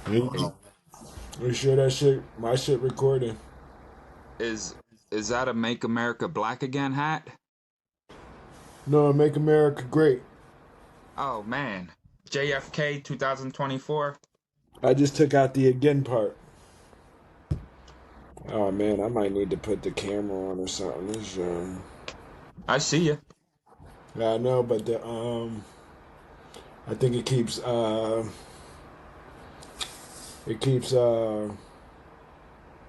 You you sure that shit, my shit recording? Is is that a Make America Black Again hat? No, make America great. Oh man. JFK 2024. I just took out the again part. Oh man, I might need to put the camera on or something. I see you. Yeah, I know, but I think it keeps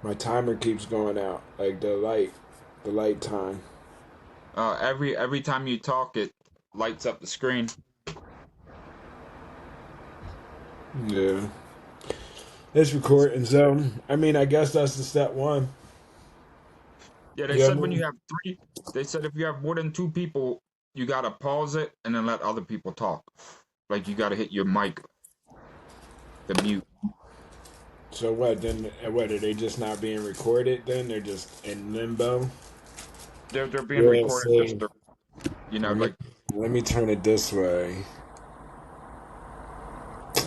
my timer keeps going out, like the light time. Every time you talk, it lights up the screen. Yeah, it's recording. So I mean, I guess that's the step one. Yeah, they Yeah, said when you have three, they said if you have more than two people, you gotta pause it and then let other people talk. Like you gotta hit your mic, the mute. so what then? What are they just not being recorded? Then they're just in limbo. They're being Yeah. recorded just See, to, let me like let me turn it this way.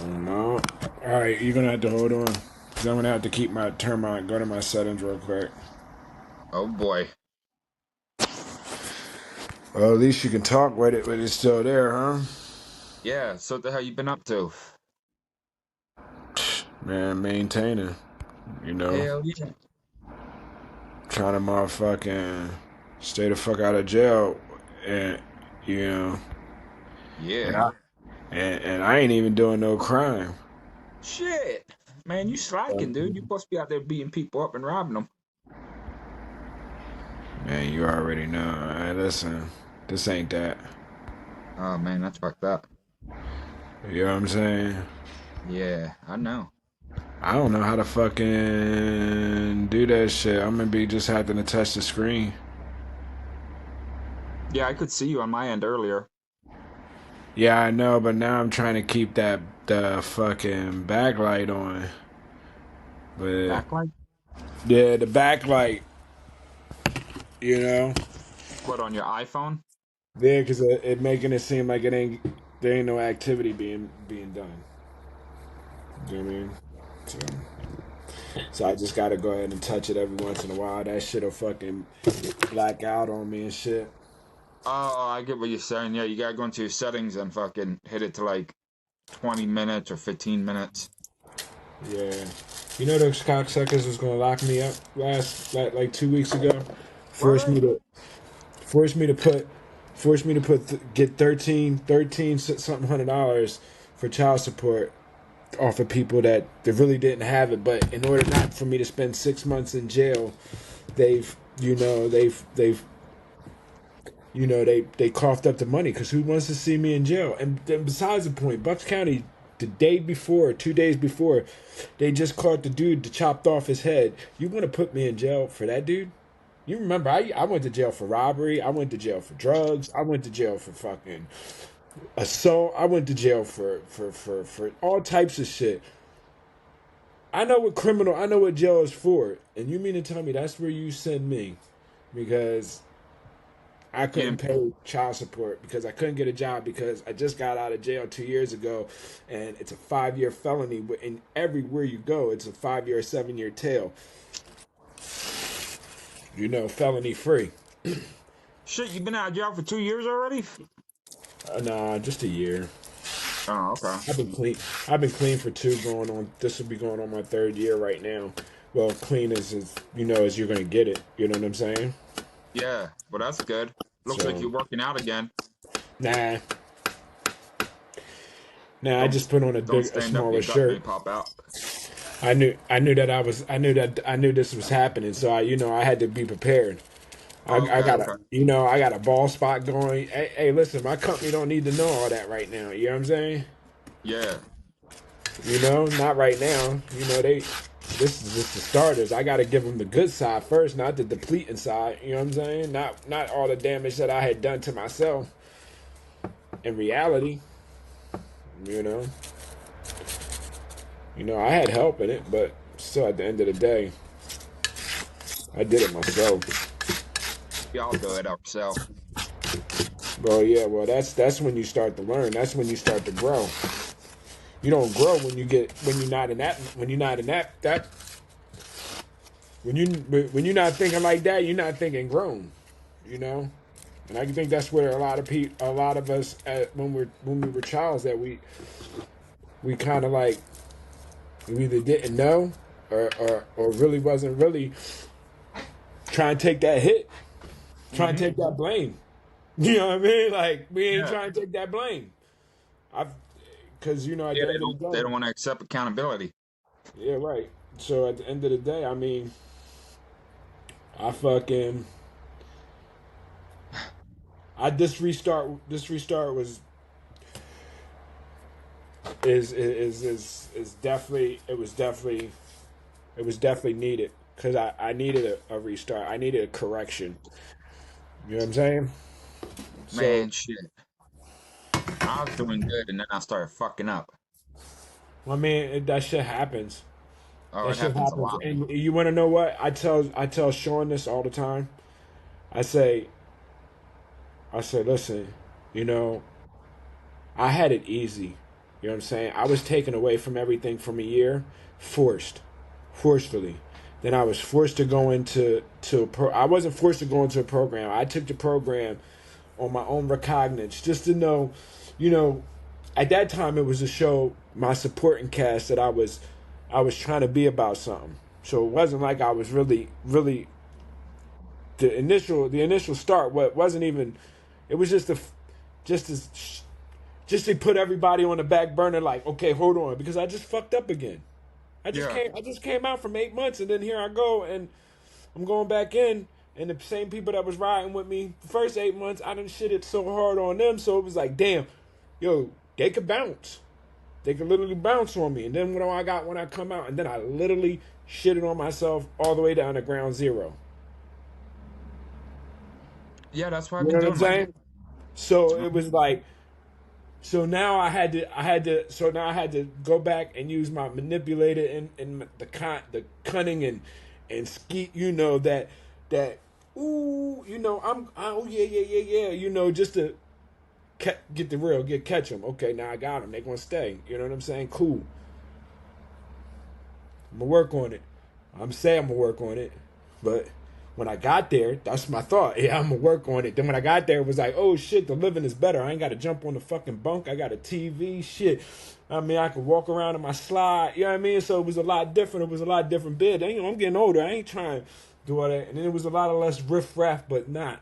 No. All right, you're gonna have to hold on. 'Cause I'm gonna have to go to my settings real quick. oh boy. Well, at least you can talk with it, but it's still there, huh? Yeah, so what the hell you been up to? Man, maintaining. You know, Hell yeah. trying to motherfucking stay the fuck out of jail, and you know, and Yeah. I and I ain't even doing no crime. Shit. Man, you slacking, dude. You supposed to be out there beating people up and robbing them. Man, you already know. Hey, listen, this ain't that. Oh man, that's fucked up. You know what I'm saying? Yeah, I know. I don't know how to fucking do that shit. I'm gonna be just having to touch the screen. Yeah, I could see you on my end earlier. Yeah, I know, but now I'm trying to keep the fucking backlight on. But Backlight? yeah, the backlight, you know, What, on your iPhone? yeah, because it making it seem like there ain't no activity being done. You know what I mean? So, so I just gotta go ahead and touch it every once in a while. That shit'll fucking black out on me and shit. Oh, I get what you're saying. Yeah, you gotta go into your settings and fucking hit it to like 20 minutes or 15 minutes. Yeah. You know those cocksuckers was gonna lock me up like 2 weeks ago, forced What? me to forced me to put get 13 something $100 for child support off of people that really didn't have it. But in order not for me to spend 6 months in jail, they've you know they've they coughed up the money because who wants to see me in jail? And then besides the point, Bucks County the day before, 2 days before, they just caught the dude that chopped off his head. You want to put me in jail for that dude? You remember I went to jail for robbery. I went to jail for drugs. I went to jail for fucking assault. I went to jail for all types of shit. I know what jail is for. And you mean to tell me that's where you send me? Because I You couldn't didn't, pay child support because I couldn't get a job because I just got out of jail 2 years ago, and it's a 5 year felony. And everywhere you go, it's a 5 year, 7 year tail. Felony free. shit, you've been out of jail for 2 years already? Nah, just a year. Oh, okay. I've been clean. I've been clean for two. Going on. This will be going on my third year right now. Well, clean as you're gonna get it. You know what I'm saying? Yeah, well, that's good. Looks like So you're working out again. nah, nah. I Don't just put on don't a stand up, smaller your gut may shirt. pop out. I knew this was happening. So I had to be prepared. Oh, I okay, got okay. I got a ball spot going. Hey, listen, my company don't need to know all that right now. You know what I'm saying? Yeah, Not right now. This is just the starters. I got to give them the good side first, not the depleting side. You know what I'm saying? Not all the damage that I had done to myself. In reality, you know, I had help in it, but still, at the end of the day, I did it myself. we all do it ourselves. Well, yeah, well, that's when you start to learn. That's when you start to grow. You don't grow when you're not in that when you're not thinking like that, you're not thinking grown, you know. And I think that's where a lot of us when we were childs that we kind of like we either didn't know or really wasn't really trying to take that hit, trying to take that blame. You know what I mean? Like we ain't Yeah. trying to take that blame. I've because at Yeah, the end of the they day, don't want to accept accountability. yeah, right. So at the end of the day, I mean, I fucking I this restart was is definitely it was definitely needed because I needed a restart. I needed a correction. You know what I'm saying? So Man, shit. I was doing good, and then I started fucking up. I mean that shit happens. Oh, That it shit happens a happens. lot. And you want to know what? I tell Sean this all the time. I say listen, you know, I had it easy. You know what I'm saying? I was taken away from everything from a year, forcefully. Then I was forced to go into I wasn't forced to go into a program. I took the program on my own recognizance just to know, you know, at that time it was to show my supporting cast that I was trying to be about something. So it wasn't like I was really the initial start. What wasn't even it was just as just to put everybody on the back burner. Like, okay, hold on, because I just fucked up again. Yeah. I just came out from 8 months, and then here I go, and I'm going back in, and the same people that was riding with me the first 8 months, I done shit it so hard on them, so it was like, damn, yo, they could bounce. They could literally bounce on me. And then when I come out, and then I literally shitted on myself all the way down to ground zero. Yeah, that's what I've You been know what I'm doing, Mike. saying? So it was like, so now I had to go back and use my manipulator and the cunning and skeet, that ooh, oh yeah, just to get the real, catch them. Okay, now I got them. They gonna stay. You know what I'm saying? Cool. I'm gonna work on it. I'm saying I'm gonna work on it, but when I got there, that's my thought. Yeah, I'm gonna work on it. Then when I got there, it was like, oh shit, the living is better. I ain't got to jump on the fucking bunk. I got a TV. Shit. I mean, I could walk around in my slide. You know what I mean? So it was a lot different. It was a lot different bid. And, I'm getting older. I ain't trying to do all that. And then it was a lot of less riff raff, but not.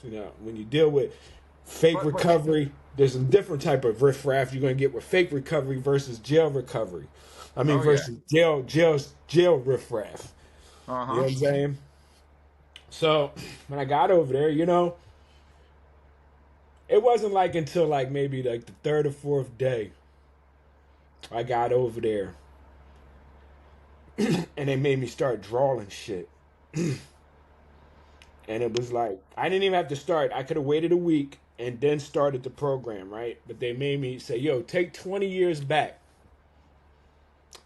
So, when you deal with fake But recovery, there's a different type of riff raff you're gonna get with fake recovery versus jail recovery. I mean, oh yeah. versus jail riff raff. You know Uh-huh. what I'm saying? So when I got over there, it wasn't like until like maybe like the third or fourth day I got over there, and they made me start drawing shit. And it was like I didn't even have to start. I could have waited a week and then started the program, right? But they made me say, "Yo, take 20 years back.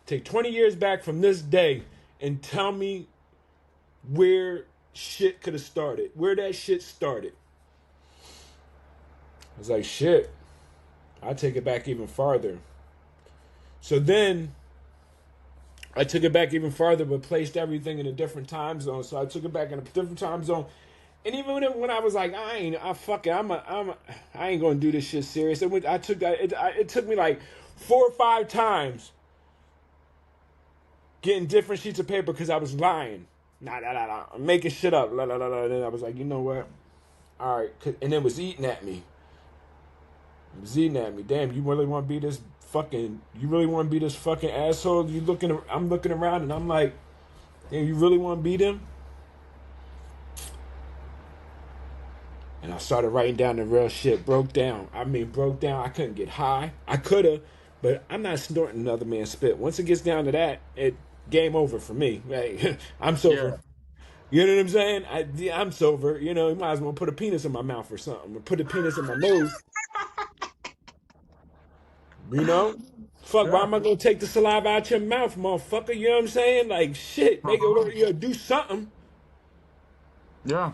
Take 20 years back from this day and tell me where shit could have started. Where that shit started." I was like, "Shit. I'll take it back even farther." So then I took it back even farther, but placed everything in a different time zone. So I took it back in a different time zone. And even when I was like, fuck it, I ain't gonna do this shit serious. It took me like 4 or 5 times getting different sheets of paper because I was lying. I'm making shit up. And then I was like, you know what? All right, and it was eating at me. It was eating at me. Damn, you really want to be this fucking? You really want to be this fucking asshole? I'm looking around and I'm like, damn, you really want to be them? And I started writing down the real shit. Broke down. Broke down. I couldn't get high. I coulda, but I'm not snorting another man's spit. Once it gets down to that, it game over for me. Like, I'm Yeah. sober. You know what I'm saying? I'm sober. You might as well put a penis in my mouth or something, or put a penis in my nose. You know? Fuck, why Yeah. am I gonna take the saliva out your mouth, motherfucker? You know what I'm saying? Like, shit, make it Uh-huh. work. Do something. Yeah.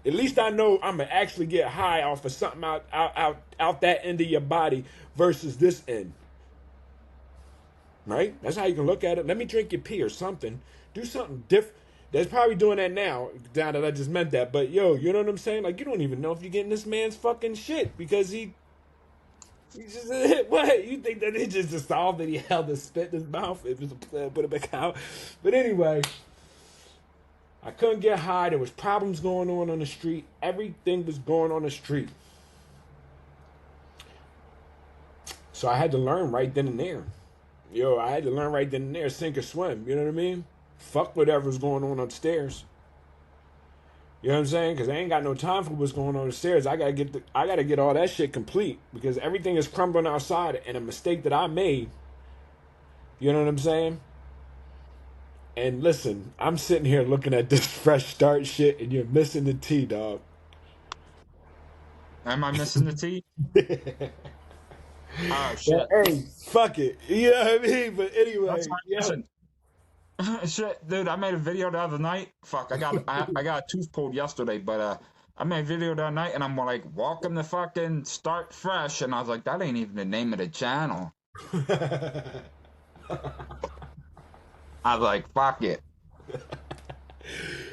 At least I know I'm gonna actually get high off of something out that end of your body versus this end. right? That's how you can look at it. Let me drink your pee or something. Do something different. They're probably doing that now, now that I just meant that. But yo, you know what I'm saying? Like, you don't even know if you're getting this man's fucking shit because he just what? You think that it just dissolved that he held the spit in his mouth? It was put it back out. But anyway, I couldn't get high. There was problems going on the street. Everything was going on the street. So I had to learn right then and there. Yo, I had to learn right then and there, sink or swim. You know what I mean? Fuck whatever's going on upstairs. You know what I'm saying? Because I ain't got no time for what's going on upstairs. I gotta get all that shit complete because everything is crumbling outside. And a mistake that I made. You know what I'm saying? And listen, I'm sitting here looking at this fresh start shit, and you're missing the tea, dog. Am I missing the tea? Oh But shit. hey, fuck it. You know what I mean? But anyway, That's fine. yeah. Listen. Shit, dude, I made a video the other night. Fuck, I got a tooth pulled yesterday, but I made a video the other night and I'm like, welcome to fucking Start Fresh, and I was like, that ain't even the name of the channel. I was like, fuck it.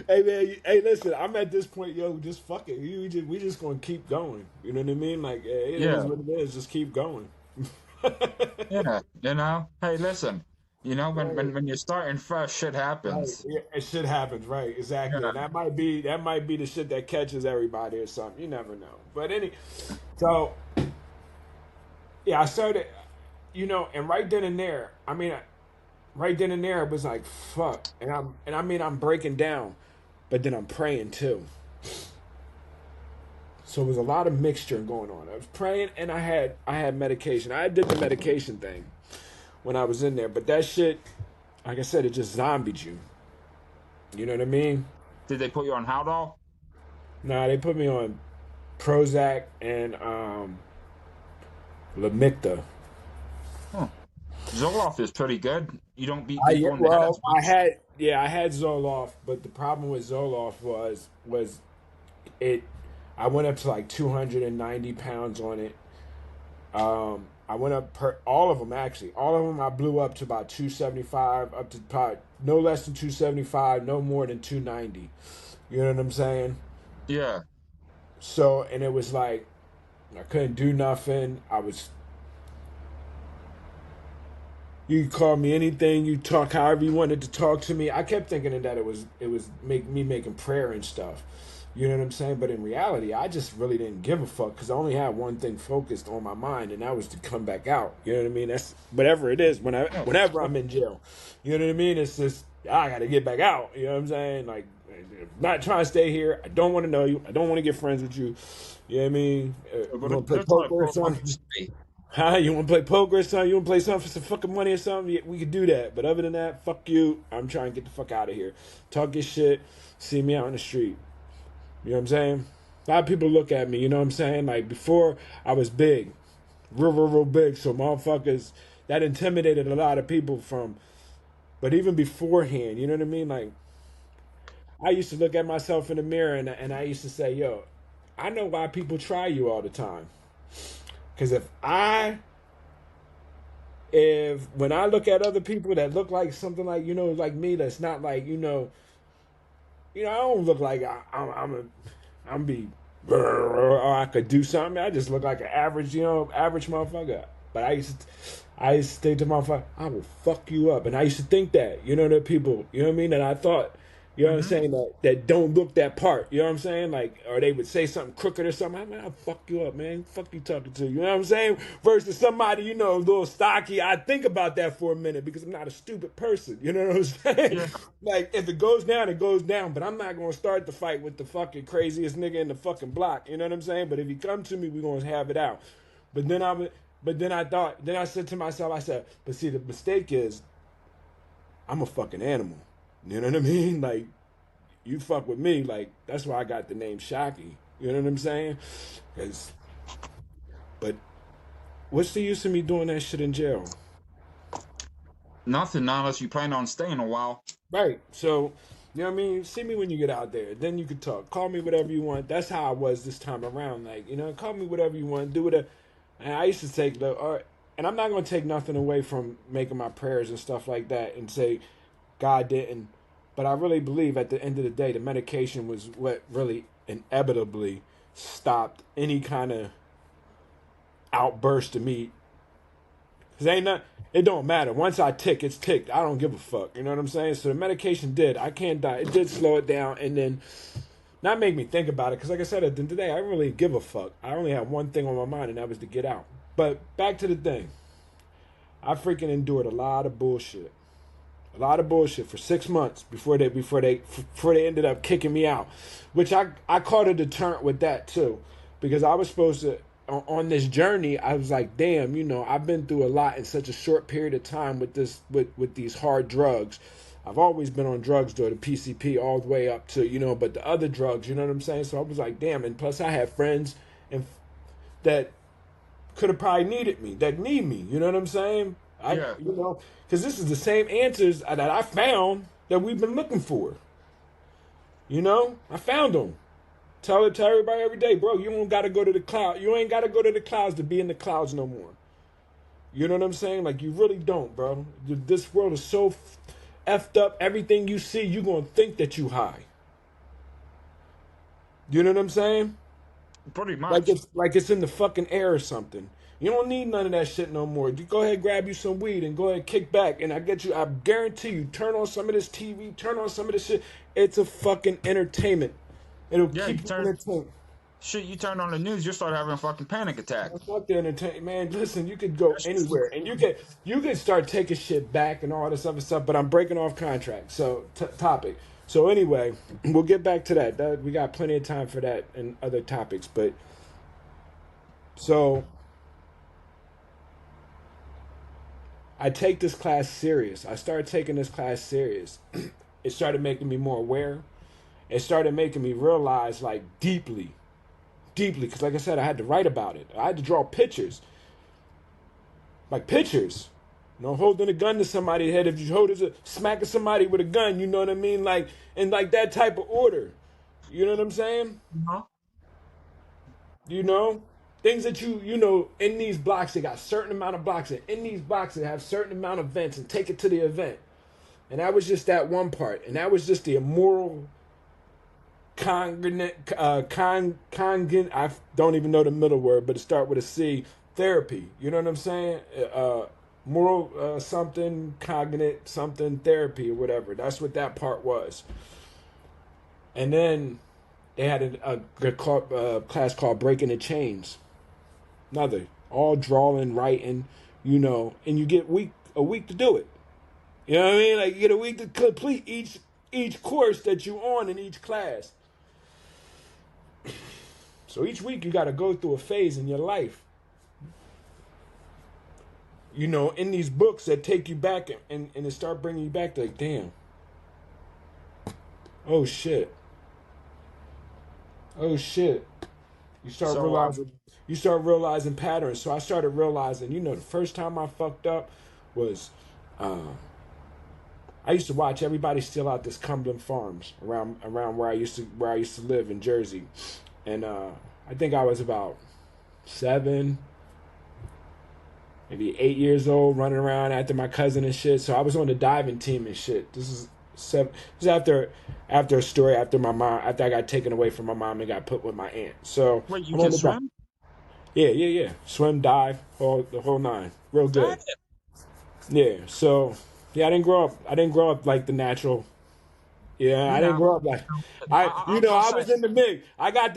Hey man, hey listen, I'm at this point, yo, just fuck it. We just gonna keep going. You know what I mean? Like it Yeah, is what it is. Just keep going. yeah, you know. Hey, listen, you know, Right, when you're starting fresh, shit right. happens. Yeah, it shit happens, right? Exactly. Yeah, And that might be the shit that catches everybody or something. You never know. But so yeah, I started, and right then and there, right then and there, it was like fuck, I'm breaking down, but then I'm praying too. So it was a lot of mixture going on. I was praying and I had medication. I did the medication thing when I was in there, but that shit, like I said, it just zombied you. You know what I mean? did they put you on Haldol? Nah, they put me on Prozac and Lamicta. Huh. Zoloft is pretty good. You don't beat I people in the head well, as much. I had Zoloft, but the problem with Zoloft was it. I went up to like 290 pounds on it. I went up all of them actually. All of them I blew up to about 275, up to probably no less than 275, no more than 290. You know what I'm saying? Yeah, So and it was like I couldn't do nothing. You could call me anything. You talk however you wanted to talk to me. I kept thinking that it was making prayer and stuff. You know what I'm saying? But in reality, I just really didn't give a fuck because I only had one thing focused on my mind, and that was to come back out. You know what I mean? That's whatever it is. no, for Whenever sure. I'm in jail, you know what I mean? It's just I got to get back out. You know what I'm saying? Like, I'm not trying to stay here. I don't want to know you. I don't want to get friends with you. You know what I mean? You But want to play that's what a poker or program something? should be. Huh? You want to play poker or something? You want to play something for some fucking money or something? Yeah, we could do that. But other than that, fuck you. I'm trying to get the fuck out of here. Talk your shit. See me out in the street. You know what I'm saying? A lot of people look at me, you know what I'm saying? Like before, I was big. Real big. So motherfuckers, that intimidated a lot of people from, but even beforehand, you know what I mean? Like I used to look at myself in the mirror and I used to say, yo, I know why people try you all the time. Because when I look at other people that look like something like like me, that's not like I don't look like I'm be or I could do something. I just look like an average average motherfucker. But I used to think to myself, I will fuck you up, and I used to think that that people, you know what I mean, and I thought. You know what I'm Hmm. saying? That don't look that part. You know what I'm saying? Like, or they would say something crooked or something. I mean, I'll fuck you up, man. Fuck you talking to. You know what I'm saying? Versus somebody, a little stocky. I think about that for a minute because I'm not a stupid person. You know what I'm saying? Yeah, Like, if it goes down, it goes down. But I'm not going to start the fight with the fucking craziest nigga in the fucking block. You know what I'm saying? But if he come to me, we're going to have it out. But then I said to myself, but see, the mistake is, I'm a fucking animal. You know what I mean? Like, you fuck with me, like, that's why I got the name Shocky. You know what I'm saying? 'Cause- but what's the use of me doing that shit in jail? nothing not unless you plan on staying a while. Right. So, you know what I mean? See me when you get out there. Then you can talk. Call me whatever you want. That's how I was this time around. Like, call me whatever you want. Do whatever. And I used to take the, all right. and I'm not going to take nothing away from making my prayers and stuff like that and say God didn't, but I really believe at the end of the day, the medication was what really inevitably stopped any kind of outburst of me. Cause it don't matter. Once I tick, it's ticked. I don't give a fuck. You know what I'm saying? So the medication did. I can't die. It did slow it down, and then not make me think about it. Cause like I said, at the end of the day, I don't really give a fuck. I only had one thing on my mind, and that was to get out. But back to the thing. I freaking endured a lot of bullshit. A lot of bullshit for 6 months before they ended up kicking me out, which I caught a deterrent with that too, because I was supposed to on this journey. I was like, damn, you know, I've been through a lot in such a short period of time with these hard drugs. I've always been on drugs though, the PCP all the way up to, you know, but the other drugs, you know what I'm saying? So I was like, damn, and plus I had friends and that could have probably needed me, that need me, you know what I'm saying? You know, because this is the same answers that I found that we've been looking for. You know, I found them. Tell everybody every day, bro, you don't got to go to the cloud. You ain't got to go to the clouds to be in the clouds no more. You know what I'm saying? Like, you really don't, bro. This world is so effed up. Everything you see, you're going to think that you high. You know what I'm saying? Pretty much. Like it's in the fucking air or something. You don't need none of that shit no more. You go ahead, grab you some weed and go ahead, kick back. And I guarantee you, turn on some of this TV, turn on some of this shit. It's a fucking entertainment. It'll keep you entertained. Shit, you turn on the news, you start having a fucking panic attack. Fuck the entertainment, man. Listen, you could go anywhere, and you could start taking shit back and all this other stuff. But I'm breaking off contract. So topic. So anyway, we'll get back to that. We got plenty of time for that and other topics. But so I take this class serious. I started taking this class serious. It started making me more aware. It started making me realize, like, deeply, because like I said, I had to write about it. I had to draw pictures. Like pictures. You know, holding a gun to somebody's head. If you smacking somebody with a gun, you know what I mean? Like, in like that type of order. You know what I'm saying? Uh-huh. You know? Things that you know, in these blocks, they got a certain amount of blocks. And in these blocks, they have a certain amount of events and take it to the event. And that was just that one part. And that was just the immoral I don't even know the middle word, but it start with a C, therapy. You know what I'm saying? Moral something, cognate something, therapy or whatever. That's what that part was. And then they had a class called Breaking the Chains. Another, all drawing, writing, you know, and you get a week to do it. You know what I mean? Like, you get a week to complete each course that you on in each class. So each week you got to go through a phase in your life. You know, in these books that take you back and they start bringing you back to, like, damn. Oh, shit. Oh, shit. You start realizing patterns. So I started realizing, you know, the first time I fucked up was I used to watch everybody steal out this Cumberland Farms around where I used to live in Jersey. And I think I was about 7, maybe 8 years old, running around after my cousin and shit. So I was on the diving team and shit. This is after a story after I got taken away from my mom and got put with my aunt. So wait, you can swim? Yeah. Swim, dive, the whole nine. Real good. Yeah. So yeah, I didn't grow up like the natural. Yeah, I didn't grow up like I was in the mix. I got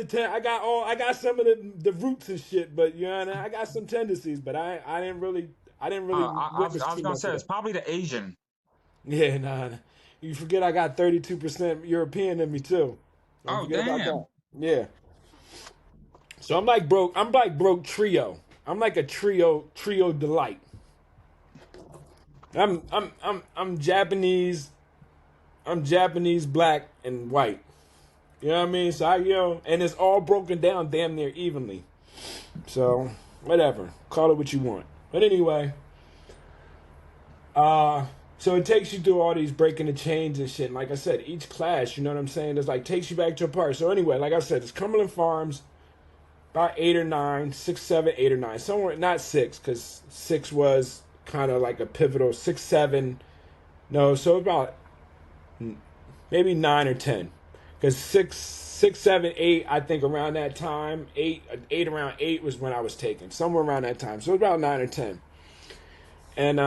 some of the roots and shit, but you know, I got some tendencies, but I didn't really. I was gonna say it's probably the Asian. Yeah, nah. You forget I got 32% European in me too. Don't forget damn. about that. Yeah. So I'm like broke trio. I'm like a trio delight. I'm Japanese. I'm Japanese, black, and white. You know what I mean? So and it's all broken down damn near evenly. So, whatever. Call it what you want. But anyway, so it takes you through all these breaking the chains and shit. And like I said, each class, you know what I'm saying, takes you back to a part. So anyway, like I said, it's Cumberland Farms. about 8 or 9, 6, 7, 8 or 9, somewhere. Not 6, because 6 was kind of like a pivotal. 6, 7, no. So about maybe 9 or 10, because 6, 6, 7, 8. I think around that time, around 8 was when I was taken, somewhere around that time. So about 9 or 10, and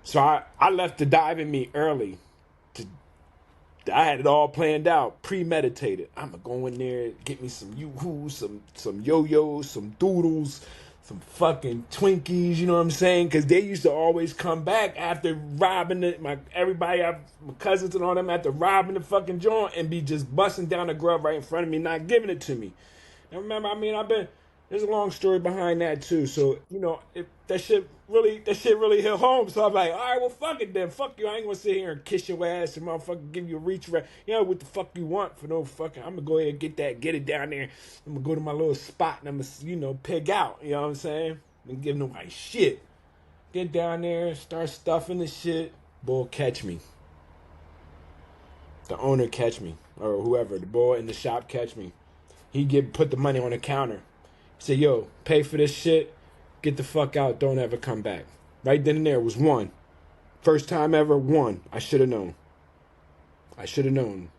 so I left the dive in me early. To, I had it all planned out, premeditated. I'ma go in there, get me some yoo-hoos, some yo-yos, some doodles, some fucking Twinkies. You know what I'm saying? Because they used to always come back after robbing it. My cousins and all them, after robbing the fucking joint, and be just busting down the grub right in front of me, not giving it to me. And remember, I mean, there's a long story behind that too. So that shit really hit home. So I'm like, all right, well, fuck it then. Fuck you. I ain't gonna sit here and kiss your ass and motherfucker give you a reach. What the fuck you want for no fucking? I'm gonna go ahead and get it down there. I'm gonna go to my little spot and I'm gonna, pig out. You know what I'm saying? And give nobody shit. Get down there, start stuffing the shit. Bull catch me. The owner catch me, or whoever. The boy in the shop catch me. He put the money on the counter. Say, yo, pay for this shit, get the fuck out, don't ever come back. Right then and there was one. First time ever, one. I should have known.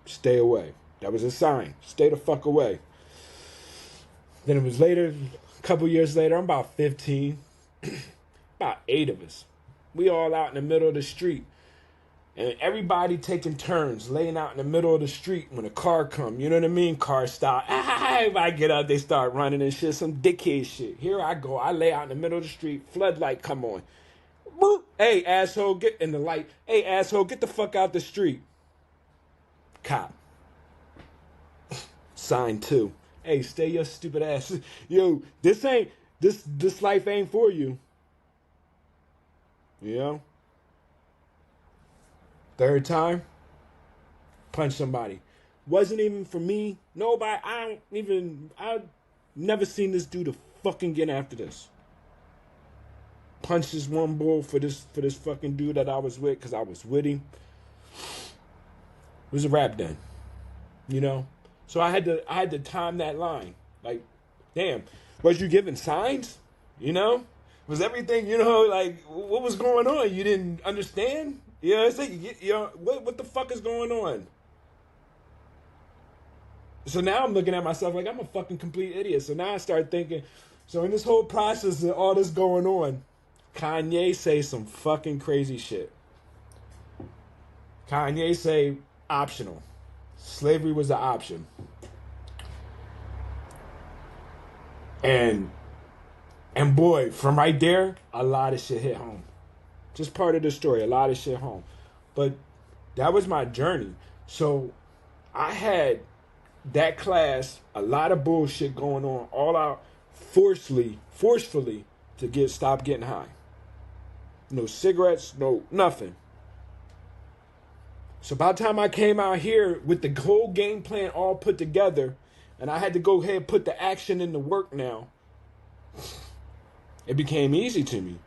Stay away. That was a sign. Stay the fuck away. Then it was later, a couple years later, I'm about 15. About 8 of us. We all out in the middle of the street. And everybody taking turns laying out in the middle of the street when a car come. You know what I mean? Car stop. Everybody get out. They start running and shit. Some dickhead shit. Here I go. I lay out in the middle of the street. Floodlight come on. Boop. Hey, asshole, get in the light. Hey, asshole, get the fuck out the street. Cop. Sign 2. Hey, stay your stupid ass. Yo, this life ain't for you. You know? Third time, punch somebody. Wasn't even for me. Nobody. I've never seen this dude to fucking get after this. Punched this one bull for this fucking dude that I was with, because I was with him. It was a rap den, So I had to time that line. Like, damn, was you giving signs? Was everything? Like, what was going on? You didn't understand? It's like, what the fuck is going on? So now I'm looking at myself like I'm a fucking complete idiot. So now I start thinking, so in this whole process of all this going on, Kanye say some fucking crazy shit. Kanye say optional. Slavery was an option. And boy, from right there, a lot of shit hit home. Just part of the story, a lot of shit home. But that was my journey. So I had that class, a lot of bullshit going on, all out forcefully to stop getting high. No cigarettes, no nothing. So by the time I came out here with the whole game plan all put together, and I had to go ahead and put the action in the work now, it became easy to me.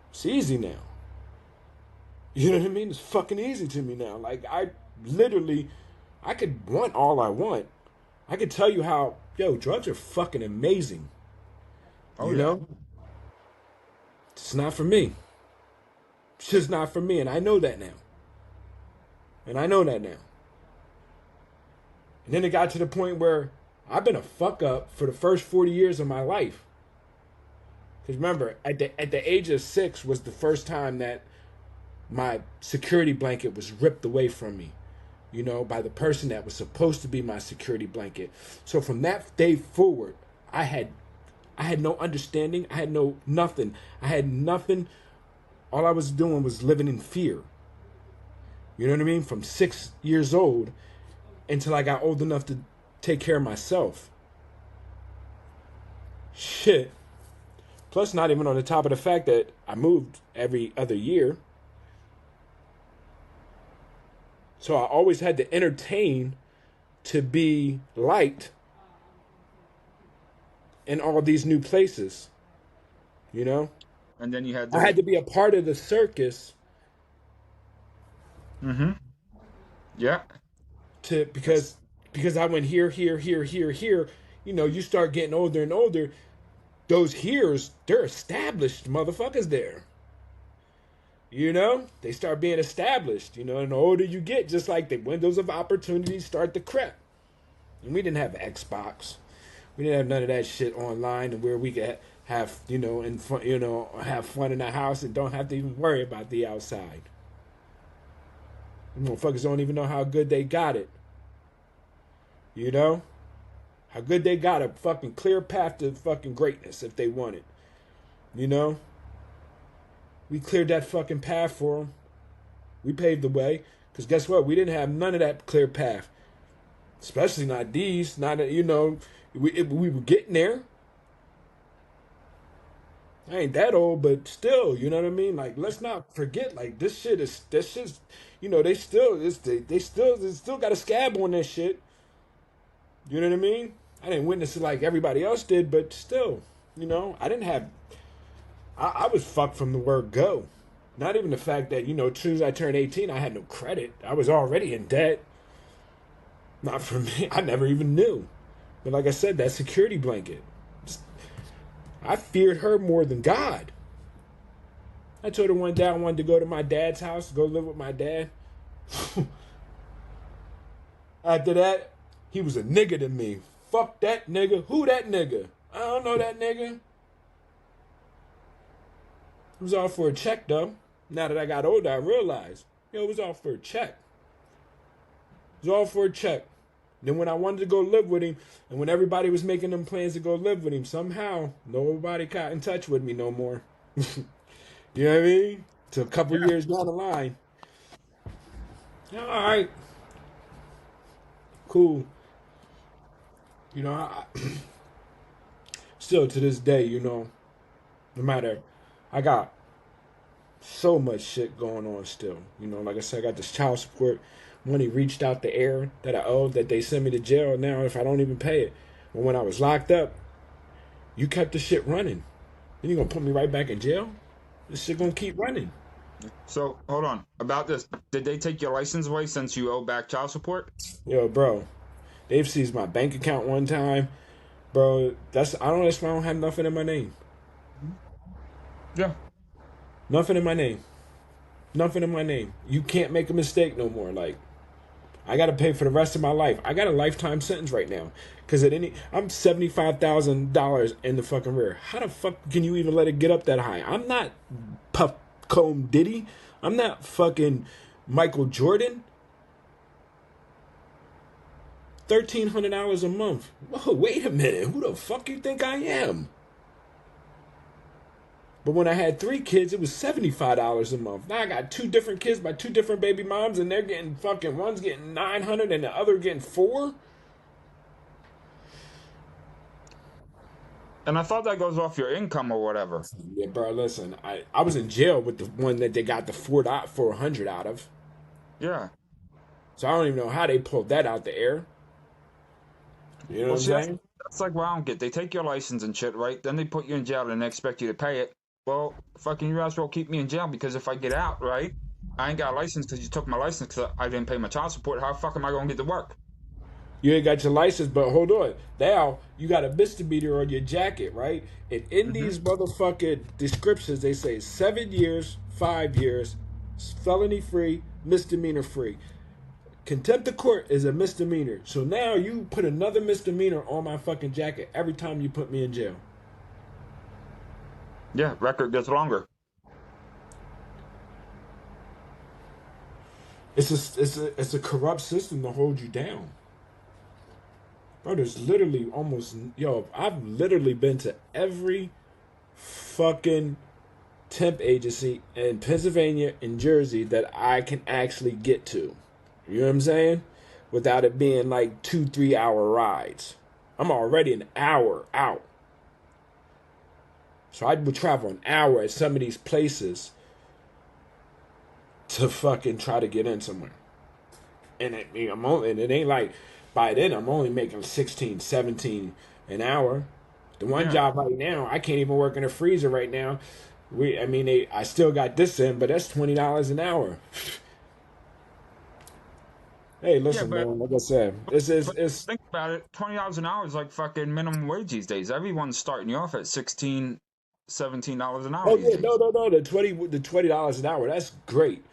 It's easy now. You know what I mean? It's fucking easy to me now. Like, I could want all I want. I could tell you how, drugs are fucking amazing. You know? It's not for me. It's just not for me, and I know that now. And then it got to the point where I've been a fuck up for the first 40 years of my life. Because remember, at the age of 6 was the first time that my security blanket was ripped away from me, by the person that was supposed to be my security blanket. So from that day forward, I had no understanding. I had nothing. I had nothing. All I was doing was living in fear. You know what I mean? From 6 years old until I got old enough to take care of myself. Shit. Plus, not even on the top of the fact that I moved every other year. So I always had to entertain to be liked in all these new places. And then you had I had to be a part of the circus. Mm-hmm. Yeah. Because because I went here, here, here, here, here. You know, you start getting older and older. Those here's, they're established motherfuckers there. You know, they start being established. You know, and the older you get, just like the windows of opportunity start to creep. And we didn't have Xbox. We didn't have none of that shit online, and where we could have, you know, and fun, you know, have fun in the house and don't have to even worry about the outside. Motherfuckers don't even know how good they got it. You know? How good they got a fucking clear path to fucking greatness if they want it. You know? We cleared that fucking path for them. We paved the way. Because guess what? We didn't have none of that clear path. Especially not these. Not, you know, we were getting there. I ain't that old, but still, you know what I mean? Like, let's not forget, like, this shit's, you know, they still got a scab on this shit. You know what I mean? I didn't witness it like everybody else did, but still, you know, I was fucked from the word go. Not even the fact that, you know, as soon as I turned 18, I had no credit. I was already in debt. Not for me. I never even knew. But like I said, that security blanket. I feared her more than God. I told her one day I wanted to go to my dad's house, go live with my dad. After that, he was a nigga to me. Fuck that nigga. Who that nigga? I don't know that nigga. It was all for a check, though. Now that I got older, I realized, it was all for a check. It was all for a check. Then when I wanted to go live with him, and when everybody was making them plans to go live with him, somehow nobody got in touch with me no more. You know what I mean? To a couple years down the line. All right. Cool. You know, still to this day, you know, no matter, I got so much shit going on still. You know, like I said, I got this child support money reached out the air that I owed, that they sent me to jail now if I don't even pay it. But when I was locked up, you kept the shit running. Then you gonna put me right back in jail? This shit gonna keep running. So, hold on. About this, did they take your license away since you owe back child support? Yo, bro, they've seized my bank account one time. Bro, that's why I don't have nothing in my name. Yeah. Nothing in my name. Nothing in my name. You can't make a mistake no more. Like, I gotta pay for the rest of my life. I got a lifetime sentence right now. Cause I'm $75,000 in the fucking rear. How the fuck can you even let it get up that high? I'm not Puff Comb Diddy. I'm not fucking Michael Jordan. $1,300 a month. Whoa, wait a minute. Who the fuck you think I am? But when I had 3 kids, it was $75 a month. Now I got 2 different kids by 2 different baby moms, and they're getting fucking, one's getting 900 and the other getting 4. And I thought that goes off your income or whatever. Yeah, bro, listen, I was in jail with the one that they got the 400 out of. Yeah. So I don't even know how they pulled that out the air. You know what I'm saying? That's like what I don't get. They take your license and shit, right? Then they put you in jail and they expect you to pay it. Well, fucking you might as well keep me in jail, because if I get out, right, I ain't got a license because you took my license because I didn't pay my child support. How the fuck am I going to get to work? You ain't got your license, but hold on. Now, you got a misdemeanor on your jacket, right? And in these motherfucking descriptions, they say 7 years, 5 years, felony free, misdemeanor free. Contempt of court is a misdemeanor. So now you put another misdemeanor on my fucking jacket every time you put me in jail. Yeah, record gets longer. It's a corrupt system to hold you down. Bro, there's literally I've literally been to every fucking temp agency in Pennsylvania and Jersey that I can actually get to. You know what I'm saying? Without it being like 2-3 hour rides. I'm already an hour out. So I would travel an hour at some of these places to fucking try to get in somewhere. And it ain't like, by then I'm only making 16, 17 an hour. The one job right now, I can't even work in a freezer right now. I still got this in, but that's $20 an hour. Hey, Yeah, listen, man. Like I said, it's think about it. $20 an hour is like fucking minimum wage these days. Everyone's starting you off at 16, $17 an hour oh these yeah, no, days. no, no. The $20 an hour. That's great.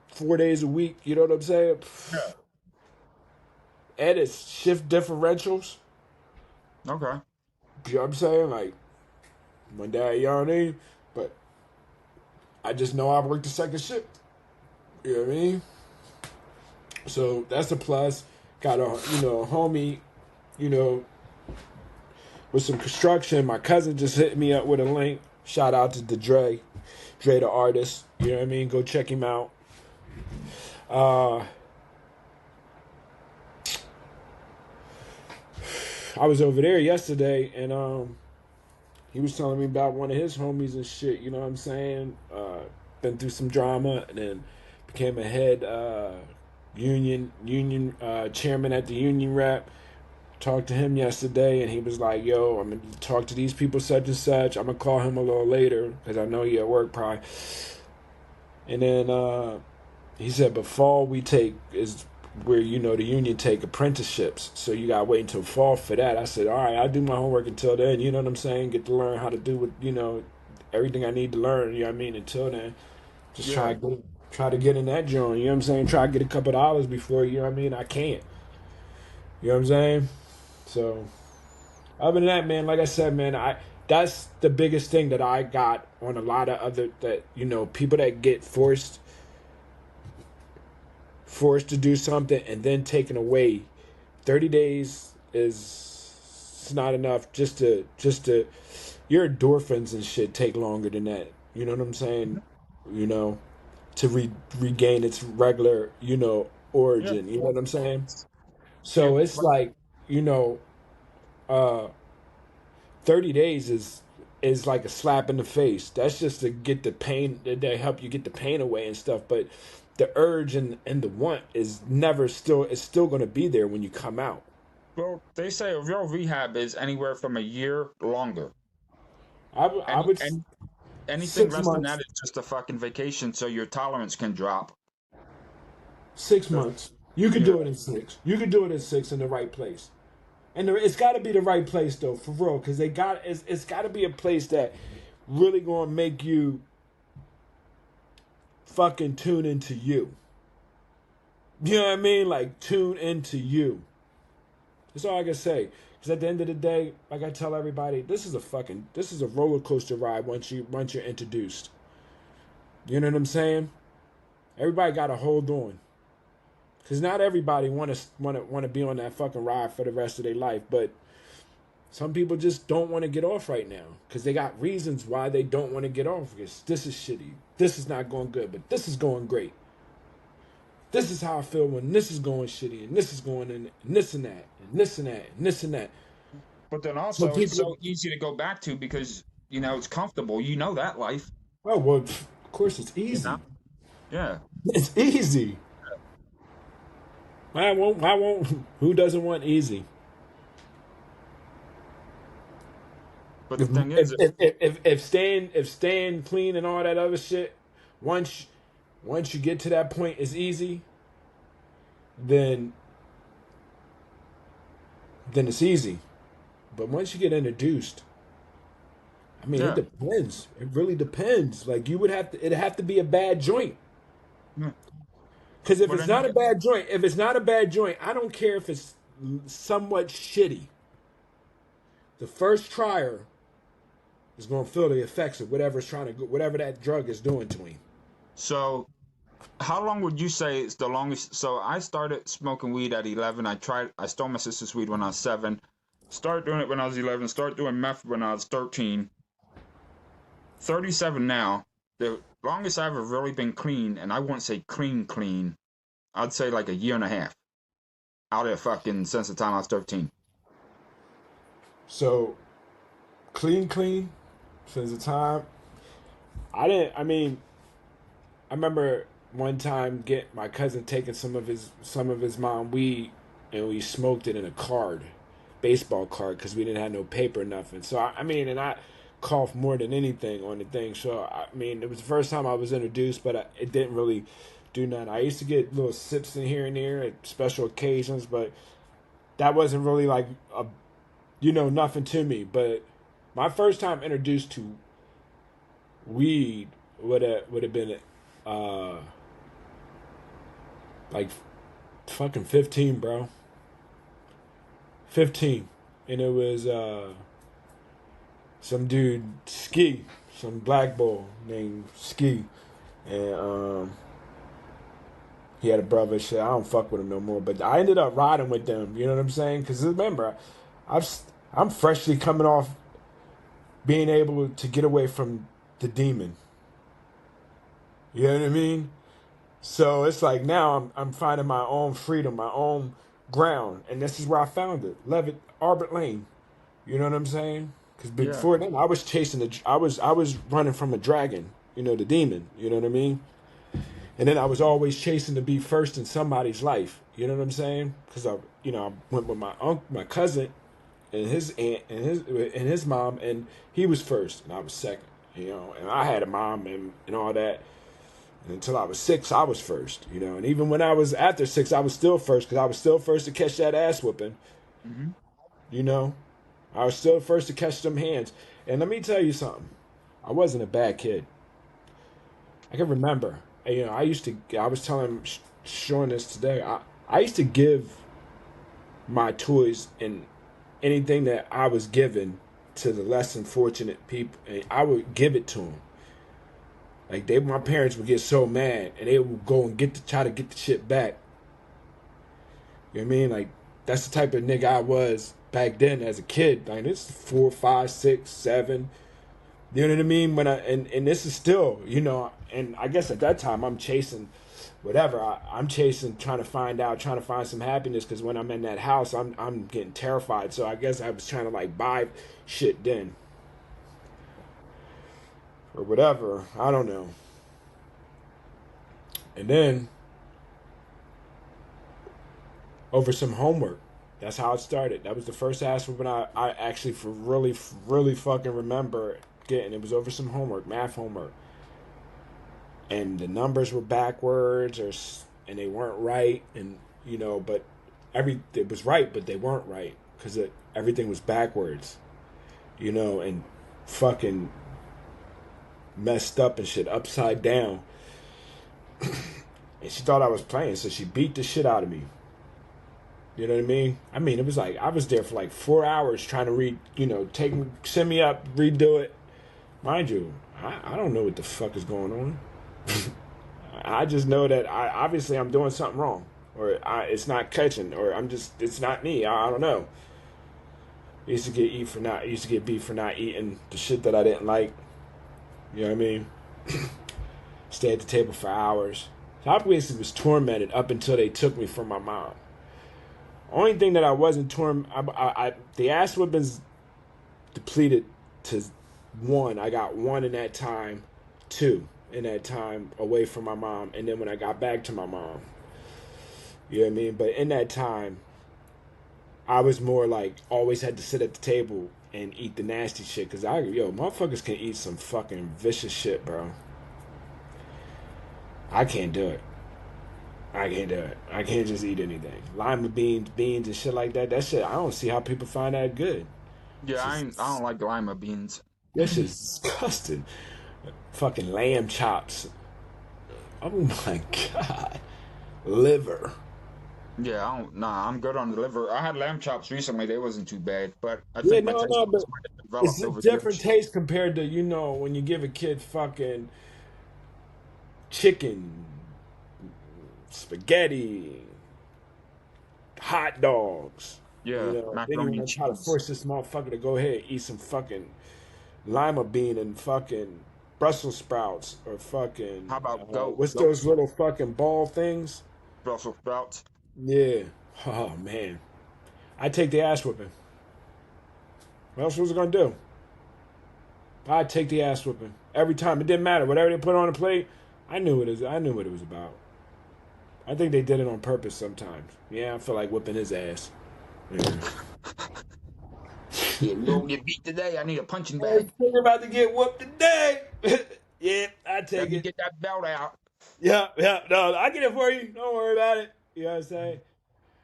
4 days a week. You know what I'm saying? Yeah. And it's shift differentials. Okay. You know what I'm saying? Like my dad, you know what I mean? But I just know I work the second shift. You know what I mean? So that's a plus. Got a a homie, you know, with some construction. My cousin just hit me up with a link. Shout out to the Dre the artist. You know what I mean? Go check him out. Uh, I was over there yesterday, and he was telling me about one of his homies and shit. You know what I'm saying? Been through some drama, and then became a head union chairman at the union rep. Talked to him yesterday, and he was like, "Yo, I'm gonna talk to these people such and such. I'm gonna call him a little later because I know he at work probably." And then he said, "But fall we take is where the union take apprenticeships, so you gotta wait until fall for that." I said, "All right, I'll do my homework until then. You know what I'm saying? Get to learn how to do what everything I need to learn. You know what I mean? Until then, just Yeah. try to get in that joint. You know what I'm saying? Try to get a couple dollars before you know what I mean. I can't. You know what I'm saying? So." Other than that, man, like I said, man, I that's the biggest thing that I got on a lot of other that people that get forced to do something and then taken away. 30 days is it's not enough just to your endorphins and shit take longer than that. You know what I'm saying? You know to regain its regular Yeah. origin. You know what I'm saying? Yeah. So it's like you know. uh 30 days is like a slap in the face. That's just to get the pain, they help you get the pain away and stuff. But the urge and the want is still going to be there when you come out. Well, they say a real rehab is anywhere from a year longer. I Any, would any anything six less than months, that is just a fucking vacation, so your tolerance can drop. six So, months. You could yeah. do it in six. You could do it in six in the right place. And it's got to be the right place though, for real, because it's got to be a place that really gonna make you fucking tune into you. You know what I mean? Like tune into you. That's all I can say. Because at the end of the day, like I tell everybody, this is a roller coaster ride once you're introduced. You know what I'm saying? Everybody got to hold on. Because not everybody want to be on that fucking ride for the rest of their life, but some people just don't want to get off right now because they got reasons why they don't want to get off. Because this is shitty, this is not going good, but this is going great. This is how I feel when this is going shitty and this is going in and this and that and this and that and this and that. But then So also, it's people, so easy to go back to because it's comfortable. You know that life. well, of course it's You know. easy. Yeah. It's easy. I won't. I won't. Who doesn't want easy? But the If thing is, if staying clean and all that other shit, once once you get to that point is easy, then it's easy. But once you get introduced, I mean, it yeah. depends. It really depends. Like you would have to. It'd have to be a bad joint. Yeah. Because if But it's then you not a get bad joint, I don't care if it's somewhat shitty. The first trier is going to feel the effects of whatever that drug is doing to him. so. How long would you say is the longest? So I started smoking weed at 11. I stole my sister's weed when I was 7. Started doing it when I was 11. Started doing meth when I was 13. 37 now. The longest I've ever really been clean, and I wouldn't say clean. I'd say like a year and a half. Out of fucking since the time I was 13. So clean since the time I didn't. I mean, I remember one time get my cousin taking some of his mom weed, and we smoked it in a baseball card, because we didn't have no paper or nothing. So I mean, and I cough more than anything on the thing. So I mean, it was the first time I was introduced, but it didn't really do nothing. I used to get little sips in here and there at special occasions, but that wasn't really like a, nothing to me. But my first time introduced to weed would have been like fucking 15, bro. 15. And it was some dude Ski, some black boy named Ski, and he had a brother. Shit, I don't fuck with him no more. But I ended up riding with them. You know what I'm saying? Because remember, I'm freshly coming off being able to get away from the demon. You know what I mean? So it's like now I'm finding my own freedom, my own ground, and this is where I found it, Levitt, Arbor Lane. You know what I'm saying? Because before then I was chasing I was running from a dragon, the demon. You know what I mean? And then I was always chasing to be first in somebody's life. You know what I'm saying? Because I went with my uncle, my cousin, and his aunt and his mom, and he was first, and I was second. And I had a mom and all that. And until I was 6, I was first. And even when I was after 6, I was still first because I was still first to catch that ass whooping. Mm-hmm. I was still first to catch them hands. And let me tell you something. I wasn't a bad kid. I can remember. I was telling Sean this today. I used to give my toys and anything that I was given to the less unfortunate people. And I would give it to them. Like my parents would get so mad, and they would go and try to get the shit back. You know what I mean? Like that's the type of nigga I was back then as a kid. Like this is 4, 5, 6, 7. You know what I mean? And this is still, and I guess at that time I'm chasing whatever. I'm chasing, trying to find some happiness because when I'm in that house, I'm getting terrified. So I guess I was trying to like buy shit then. Or whatever, I don't know. And then over some homework, that's how it started. That was the first ass whooping I actually for really fucking remember getting. It was over some homework, math homework, and the numbers were backwards and they weren't right, and but it was right, but they weren't right because everything was backwards, and fucking messed up and shit, upside down. And she thought I was playing, so she beat the shit out of me. You know what I mean? I mean, it was like I was there for like 4 hours trying to send me up, redo it. Mind you, I don't know what the fuck is going on. I just know that obviously I'm doing something wrong, or it's not catching, or it's not me. I don't know. I used to get beat for not eating the shit that I didn't like. You know what I mean? Stay at the table for hours. So I basically was tormented up until they took me from my mom. Only thing that I wasn't the ass whippings depleted to 1. I got 1 in that time, 2 in that time away from my mom, and then when I got back to my mom. You know what I mean? But in that time, I was more like always had to sit at the table and eat the nasty shit, cause motherfuckers can eat some fucking vicious shit, bro. I can't do it. I can't just eat anything. Lima beans and shit like that. That shit, I don't see how people find that good. Yeah, I don't like lima beans. That shit's disgusting. Fucking lamb chops. Oh my god. Liver. Yeah, I'm good on the liver. I had lamb chops recently. They wasn't too bad, but I think my taste buds might have developed it's a over different the years. taste compared to when you give a kid fucking chicken, spaghetti, hot dogs. Yeah, Then you macaroni want and to try to cheese. force this motherfucker to go ahead and eat some fucking lima bean and fucking Brussels sprouts or fucking How about what's goat those little fucking ball things? Brussels sprouts? Yeah. Oh man, I take the ass whipping. What else was I gonna do? I'd take the ass whipping every time. It didn't matter. Whatever they put on the plate, I knew what it was about. I think they did it on purpose sometimes. Yeah, I feel like whipping his ass. Yeah. Yeah, you don't get beat today. I need a punching Hey, bag. you're about to get whooped today. Yeah, I Let take me it. get that belt out. Yeah, yeah. No, I get it for you. Don't worry about it. You know what I'm saying?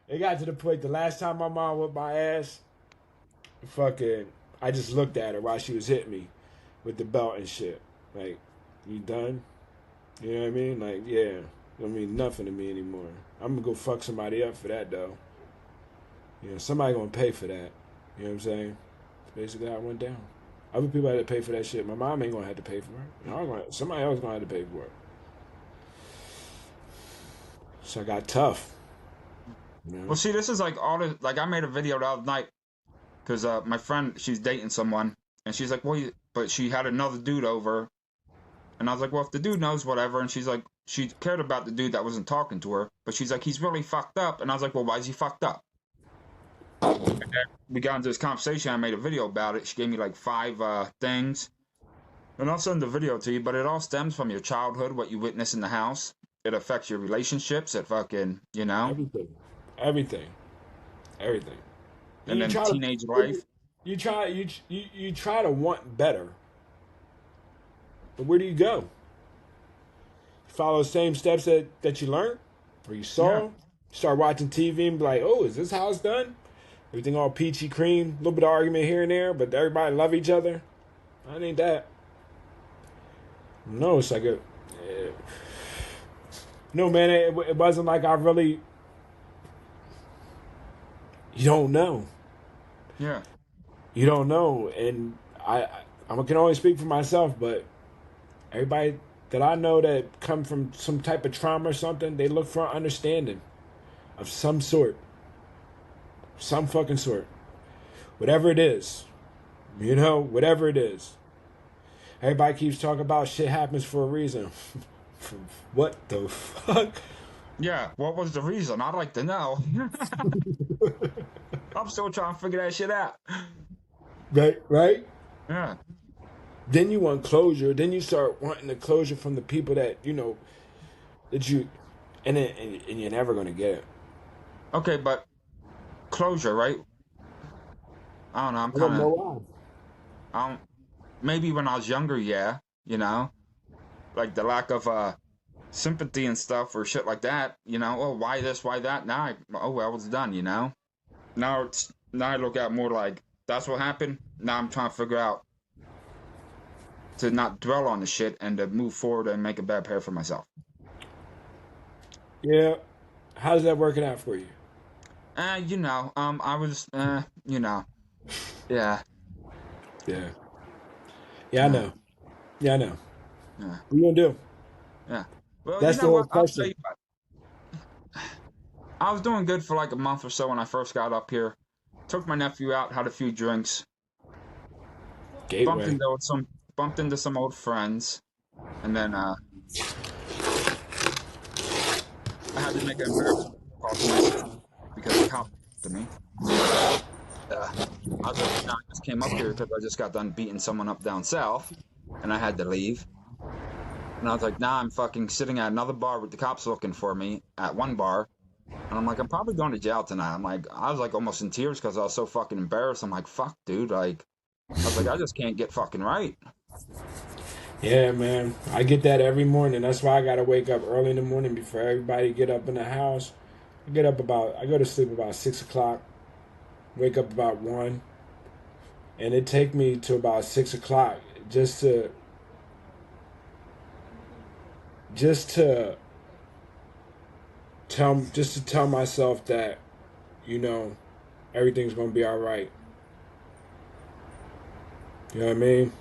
It got to the point the last time my mom whipped my ass, fucking, I just looked at her while she was hitting me with the belt and shit. Like, you done? You know what I mean? Like, yeah. Don't mean nothing to me anymore. I'm gonna go fuck somebody up for that though. You know, somebody gonna pay for that. You know what I'm saying? That's basically how it went down. Other people had to pay for that shit. My mom ain't gonna have to pay for it. You know, somebody else gonna have to pay for it. So I got tough. You know? Well, see, this is like all the like I made a video the other night because my friend she's dating someone and she's like, well, but she had another dude over, and I was like, well, if the dude knows whatever, and she's like, she cared about the dude that wasn't talking to her, but she's like, he's really fucked up, and I was like, well, why is he fucked up? And then we got into this conversation. I made a video about it. She gave me like 5 things, and I'll send the video to you. But it all stems from your childhood, what you witness in the house. It affects your relationships. It fucking, you know, Everything. Everything. Everything. and You then try teenage to life. you try to want better. But where do you go? You follow the same steps that you learned or you saw. Yeah. Start watching TV and be like, oh, is this how it's done? Everything all peachy cream, a little bit of argument here and there, but everybody love each other. I ain't that. No, it's like a. No, man, it wasn't like I really. You don't know. Yeah. You don't know, and I can only speak for myself, but everybody that I know that come from some type of trauma or something, they look for understanding of some sort, some fucking sort, whatever it is, you know, whatever it is. Everybody keeps talking about shit happens for a reason. What the fuck? Yeah. What was the reason? I'd like to know. I'm still trying to figure that shit out. Right, right. Yeah. Then you want closure. Then you start wanting the closure from the people that that you, and you're never gonna get it. Okay, but closure, right? I don't know. I'm I don't kind know of. why. I don't. Maybe when I was younger, yeah. You know, like the lack of sympathy and stuff or shit like that. You know, oh, why this, why that? Now, oh well, it's done. You know. Now I look at more like that's what happened. Now I'm trying to figure out to not dwell on the shit and to move forward and make a better pair for myself. Yeah. How's that working out for you? You know, I was, you know, yeah, Yeah. Yeah, I yeah, know. Yeah, I know. yeah, What you gonna do? yeah. Well, you That's the know whole what? I'll tell question. you what. I was doing good for like a month or so when I first got up here. Took my nephew out, had a few drinks, bumped Gateway. into bumped into some old friends, and then I had to make an embarrassing call to my sister because the cop to me. Uh, I was like, you know, I just came up here because I just got done beating someone up down south, and I had to leave. And I was like, nah, I'm fucking sitting at another bar with the cops looking for me at one bar. And I'm like, I'm probably going to jail tonight. I'm like, I was like almost in tears because I was so fucking embarrassed. I'm like, fuck, dude. Like, I was like, I just can't get fucking right. Yeah, man. I get that every morning. That's why I gotta wake up early in the morning before everybody get up in the house. I go to sleep about 6 o'clock, wake up about 1, and it take me to about 6 o'clock just to just to tell myself that, you know, everything's gonna be all right. You know what I mean?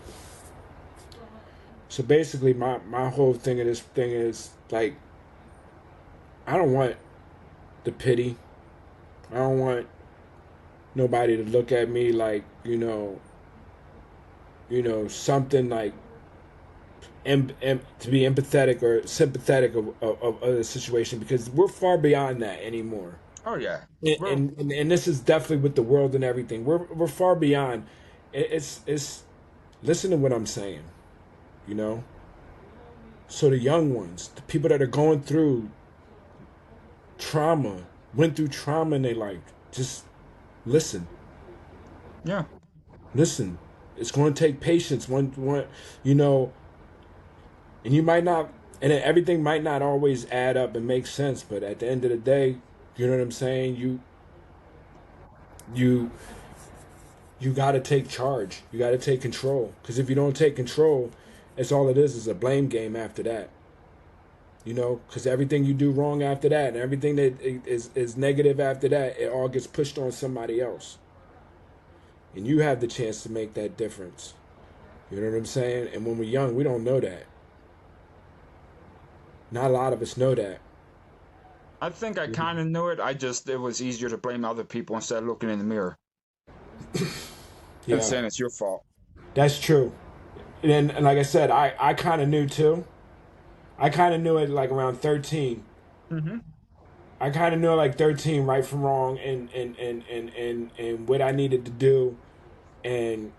So basically, my whole thing of this thing is like, I don't want the pity. I don't want nobody to look at me like, something like to be empathetic or sympathetic of the situation, because we're far beyond that anymore. Oh, yeah. And, Well, and this is definitely with the world and everything. We're far beyond. It's listen to what I'm saying. You know. So the young ones, the people that are going through trauma, went through trauma in their life, just listen. yeah. Listen, it's going to take patience. One, you know, and you might not, and everything might not always add up and make sense. But at the end of the day, you know what I'm saying. You, you got to take charge. You got to take control. Because if you don't take control, it's all it is a blame game after that. You know, because everything you do wrong after that, and everything that is negative after that, it all gets pushed on somebody else. And you have the chance to make that difference. You know what I'm saying? And when we're young, we don't know that. Not a lot of us know that. I think I kind of knew it. It was easier to blame other people instead of looking in the mirror and Yeah, saying it's your fault. that's true. And like I said, I kind of knew too. I kind of knew it like around 13. Mm-hmm. I kind of knew it like 13, right from wrong, and what I needed to do. And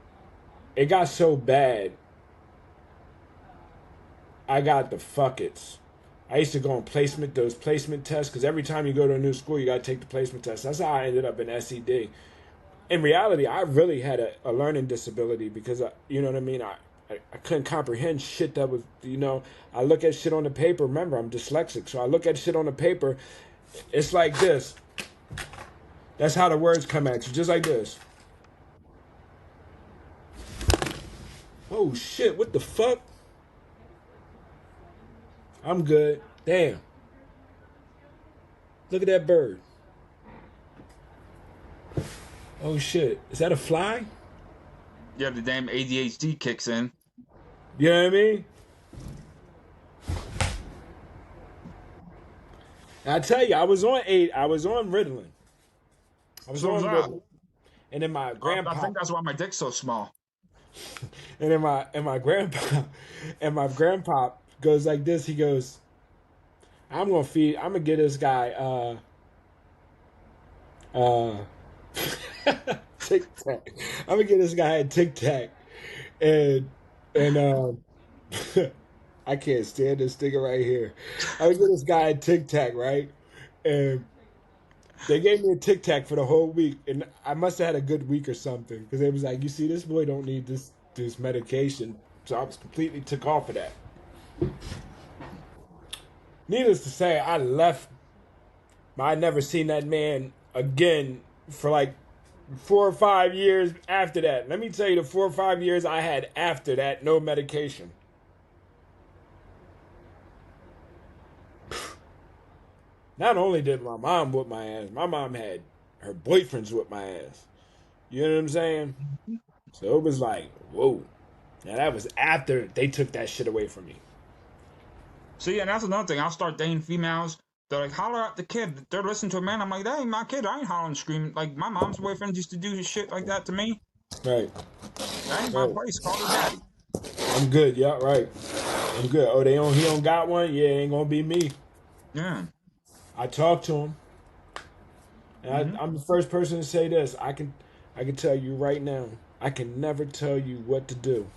it got so bad, I got the fuckets. I used to go on those placement tests, because every time you go to a new school, you got to take the placement test. That's how I ended up in SED. In reality, I really had a learning disability because, you know what I mean? I couldn't comprehend shit that was, I look at shit on the paper. Remember, I'm dyslexic, so I look at shit on the paper. It's like this. That's how the words come at you, just like this. Oh, shit, what the fuck? I'm good. Damn. Look at that bird. Oh, shit. Is that a fly? Yeah, the damn ADHD kicks in. You know what I mean? I tell you, I was on Ritalin. I was So was on I. Ritalin. And then my I grandpa, think that's why my dick's so small. and then my grandpa, and my grandpa goes like this. He goes, I'm gonna get this guy Tic Tac. I'm gonna get this guy a Tic Tac, and I can't stand this thing right here. I'm gonna get this guy a Tic Tac, right? And they gave me a Tic Tac for the whole week, and I must have had a good week or something, because they was like, "You see, this boy don't need this medication." So I was completely took off of that. Needless to say, I left. I never seen that man again for like 4 or 5 years after that. Let me tell you, the 4 or 5 years I had after that, no medication. Not only did my mom whip my ass, my mom had her boyfriends whip my ass. You know what I'm saying? So it was like, whoa. Now that was after they took that shit away from me. See, and that's another thing. I'll start dating females. They're like, holler at the kid. They're listening to a man. I'm like, that ain't my kid. I ain't hollering, screaming. Like, my mom's boyfriend used to do shit like that to me. Right. That ain't my Right. place. Call her daddy. I'm good. Yeah, right. I'm good. Oh, he don't got one? Yeah, it ain't gonna be me. Yeah. I talked to him. And Mm-hmm. I'm the first person to say this. I can tell you right now, I can never tell you what to do.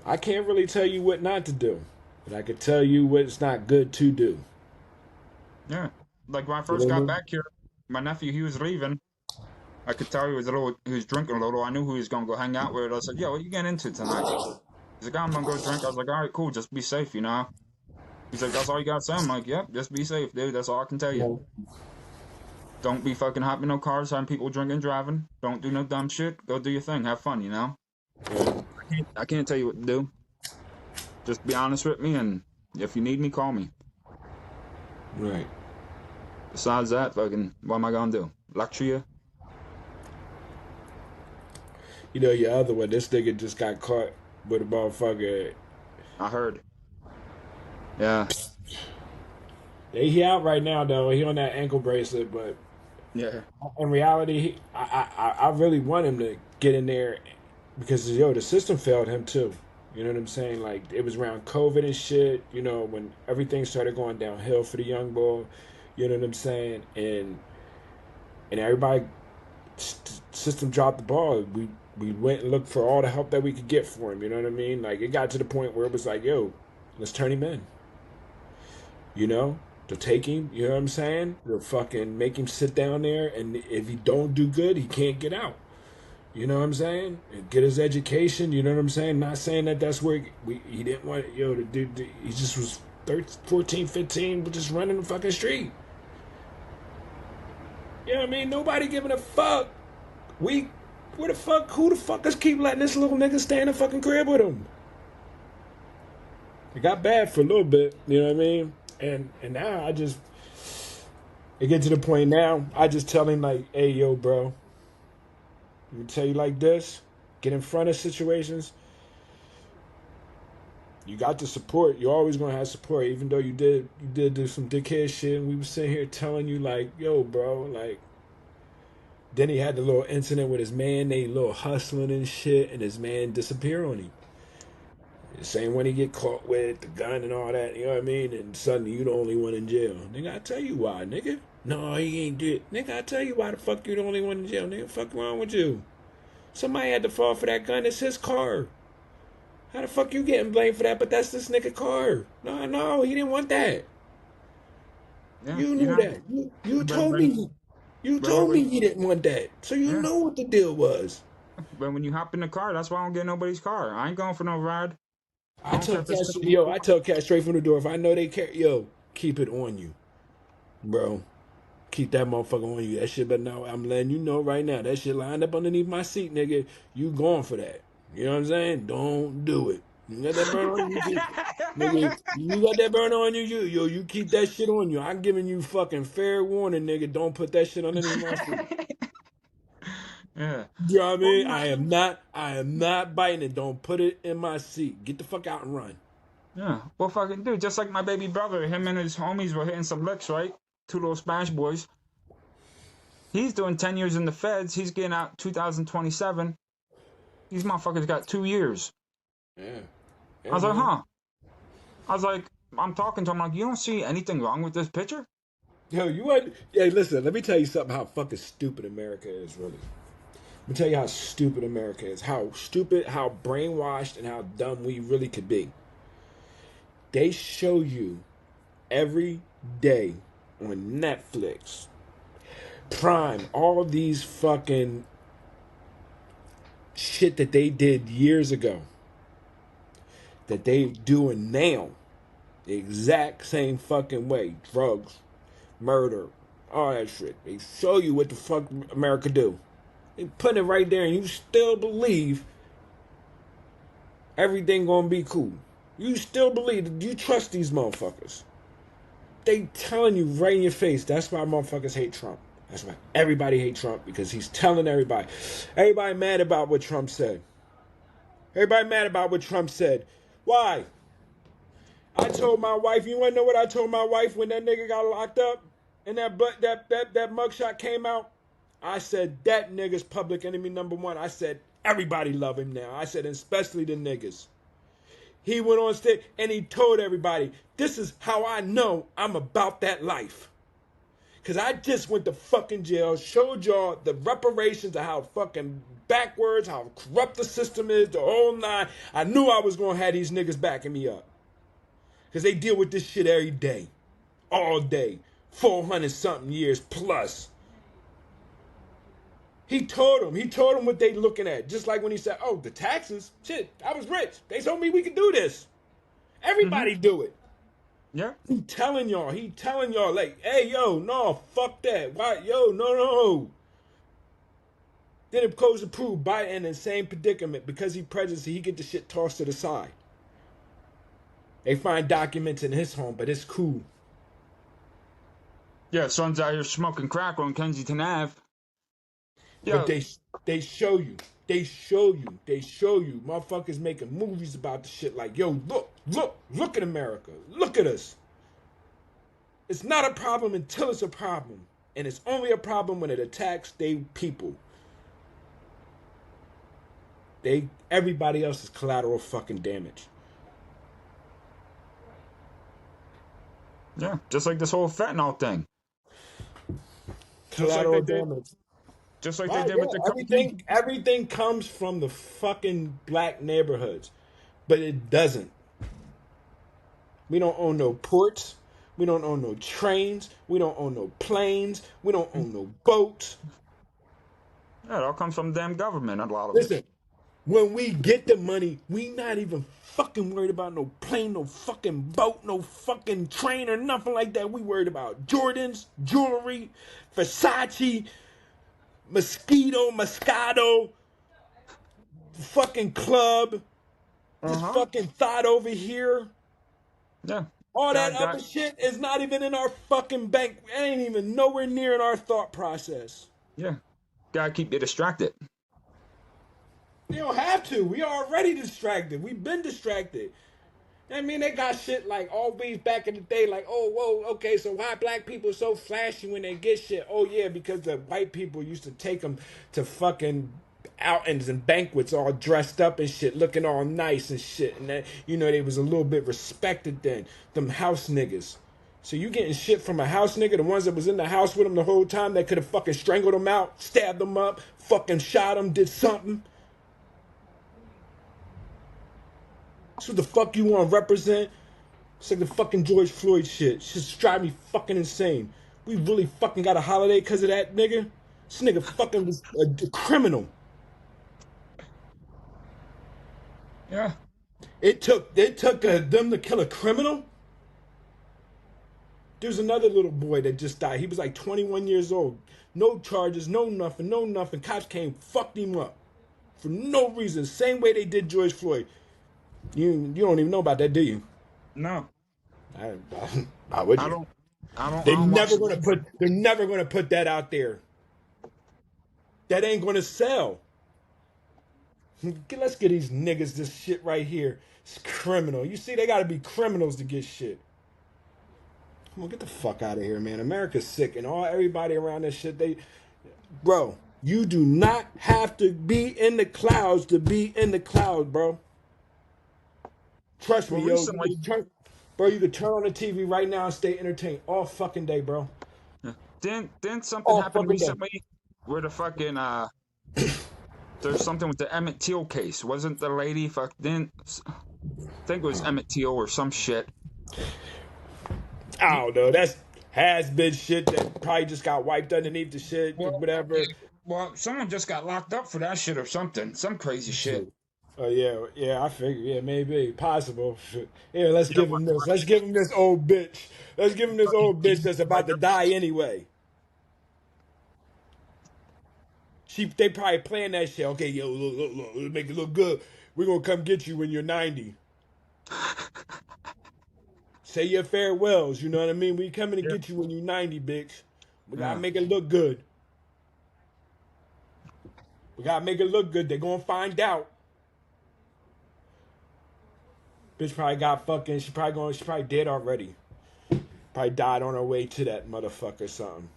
I can't really tell you what not to do, but I can tell you what's not good to do. Yeah. Like, when I You first know what I got mean? back here, my nephew, he was leaving. I could tell he was drinking a little. I knew who he was going to go hang out with. I said, yo, what you getting into tonight? He's like, I'm going to go drink. I was like, all right, cool. Just be safe, you know? He's like, that's all you got to say? I'm like, yep, just be safe, dude. That's all I can tell you. Don't be fucking hopping no cars, having people drinking and driving. Don't do no dumb shit. Go do your thing. Have fun, you know? I can't tell you what to do. Just be honest with me, and if you need me, call me. Right. Besides that, fucking, what am I going to do? Lecture you? You know your other one. This nigga just got caught with a motherfucker. I heard. Yeah. He out right now though. He on that ankle bracelet, but Yeah. in reality, I really want him to get in there because the system failed him too. You know what I'm saying? Like it was around COVID and shit. You know when everything started going downhill for the young boy. You know what I'm saying? And everybody system dropped the ball. We went and looked for all the help that we could get for him. You know what I mean? Like it got to the point where it was like, yo, let's turn him in. You know, to take him. You know what I'm saying? To fucking make him sit down there, and if he don't do good, he can't get out. You know what I'm saying? Get his education. You know what I'm saying? Not saying that that's where he didn't want the dude. He just was 13, 14, 15, but just running the fucking street. You know what I mean? Nobody giving a fuck. Who the fuck is keep letting this little nigga stay in the fucking crib with him? It got bad for a little bit, you know what I mean? And now it get to the point now, I just tell him like, hey yo, bro, let me tell you like this, get in front of situations. You got the support. You're always gonna have support, even though you did do some dickhead shit. And we were sitting here telling you like, yo, bro, like. Then he had the little incident with his man. They little hustling and shit, and his man disappeared on him. The same when he get caught with the gun and all that, you know what I mean? And suddenly you the only one in jail. Nigga, I tell you why, nigga. No, he ain't did. Nigga, I tell you why the fuck you the only one in jail. Nigga, fuck wrong with you? Somebody had to fall for that gun. It's his car. How the fuck you getting blamed for that? But that's this nigga car. No, he didn't want that. Yeah, you knew that. You told me. You told me he didn't want that. So you know what the deal was. But when you hop in the car, that's why I don't get nobody's car. I ain't going for no ride. I tell cats straight from the door. If I know they care, keep it on you, bro. Keep that motherfucker on you. That shit, but no, I'm letting you know right now. That shit lined up underneath my seat, nigga. You going for that. You know what I'm saying? Don't do it. You got that burn on you, nigga. You got that burn on you, you keep that shit on you. I'm giving you fucking fair warning, nigga. Don't put that shit underneath my seat. Yeah. You know what I mean? I am not biting it. Don't put it in my seat. Get the fuck out and run. Yeah. Well, fucking dude, just like my baby brother, him and his homies were hitting some licks, right? Two little Spanish boys. He's doing 10 years in the feds. He's getting out 2027. These motherfuckers got 2 years. Yeah. I was like, huh? I was like, I'm talking to him, like, you don't see anything wrong with this picture? Yo, hey, listen, let me tell you something how fucking stupid America is, really. Let me tell you how stupid America is. How stupid, how brainwashed, and how dumb we really could be. They show you every day on Netflix, Prime, all these fucking shit that they did years ago that they doing now the exact same fucking way. Drugs, murder, all that shit. They show you what the fuck America do. They put it right there and you still believe everything gonna be cool. You still believe, you trust these motherfuckers. They telling you right in your face. That's why motherfuckers hate Trump. That's why everybody hate Trump, because he's telling everybody. Everybody mad about what Trump said. Everybody mad about what Trump said. Why? I told my wife, you wanna know what I told my wife when that nigga got locked up and that mugshot came out? I said, that nigga's public enemy number one. I said, everybody love him now. I said, especially the niggas. He went on stage and he told everybody, this is how I know I'm about that life. Because I just went to fucking jail, showed y'all the reparations of how fucking backwards, how corrupt the system is, the whole nine. I knew I was going to have these niggas backing me up. Because they deal with this shit every day. All day. 400 something years plus. He told them what they looking at. Just like when he said, oh, the taxes, shit, I was rich. They told me we could do this. Everybody do it. Yeah. He telling y'all like, hey, yo, no, fuck that. Why, yo, no. Then it goes to prove Biden in the same predicament because he prejudiced, he get the shit tossed to the side. They find documents in his home, but it's cool. Yeah, son's out here smoking crack on Kensington Ave. Yeah. But they show you. Motherfuckers making movies about the shit like, yo, look at America. Look at us. It's not a problem until it's a problem. And it's only a problem when it attacks they people. Everybody else is collateral fucking damage. Yeah, just like this whole fentanyl thing. Collateral damage. Just like they did with the everything comes from the fucking black neighborhoods, but it doesn't. We don't own no ports. We don't own no trains. We don't own no planes. We don't own no boats. Yeah, it all comes from the damn government. A lot of it. Listen, when we get the money, we not even fucking worried about no plane, no fucking boat, no fucking train or nothing like that. We worried about Jordans, jewelry, Versace, Moscato, fucking club, this fucking thought over here. Yeah. All that God, other shit is not even in our fucking bank. It ain't even nowhere near in our thought process. yeah. Gotta keep you distracted. You don't have to. We already distracted. We've been distracted. I mean, they got shit like always back in the day, like, oh, whoa, okay, so why black people so flashy when they get shit? Oh, yeah, because the white people used to take them to fucking outings and banquets all dressed up and shit, looking all nice and shit. And that, you know, they was a little bit respected then, them house niggas. So you getting shit from a house nigga, the ones that was in the house with them the whole time that could have fucking strangled them out, stabbed them up, fucking shot them, did something. That's what the fuck you want to represent? It's like the fucking George Floyd shit. It's just drive me fucking insane. We really fucking got a holiday because of that nigga? This nigga fucking was a criminal. Yeah. It took them to kill a criminal? There's another little boy that just died. He was like 21 years old. No charges, no nothing, no nothing. Cops came, fucked him up. For no reason. Same way they did George Floyd. You don't even know about that, do you? No. Why would I you? don't. I don't. I They're don't never watch. gonna put that out there. That ain't gonna sell. Let's get these niggas this shit right here. It's criminal. You see, they gotta be criminals to get shit. Come on, get the fuck out of here, man. America's sick, and everybody around this shit. Bro, you do not have to be in the clouds to be in the clouds, bro. Trust me, Well, yo. recently, You could turn on the TV right now and stay entertained all fucking day, bro. didn't something All happen fucking day. recently where the fucking there's something with the Emmett Till case? Wasn't the lady didn't I think it was Emmett Till or some shit? I don't know. That's has been shit that probably just got wiped underneath the shit, or Well, whatever. well, someone just got locked up for that shit or something. Some crazy shit. Oh yeah, I figure, yeah, maybe possible. Yeah, let's You know give him this. Let's give him this old bitch. Let's give him this old bitch that's about to die anyway. They probably plan that shit. Okay, yo, look, let's make it look good. We're gonna come get you when you're 90. Say your farewells. You know what I mean? We coming to Yeah. get you when you're 90, bitch. We gotta Yeah. make it look good. We gotta make it look good. They're gonna find out. Bitch probably got fucking. She probably dead already. Probably died on her way to that motherfucker or something.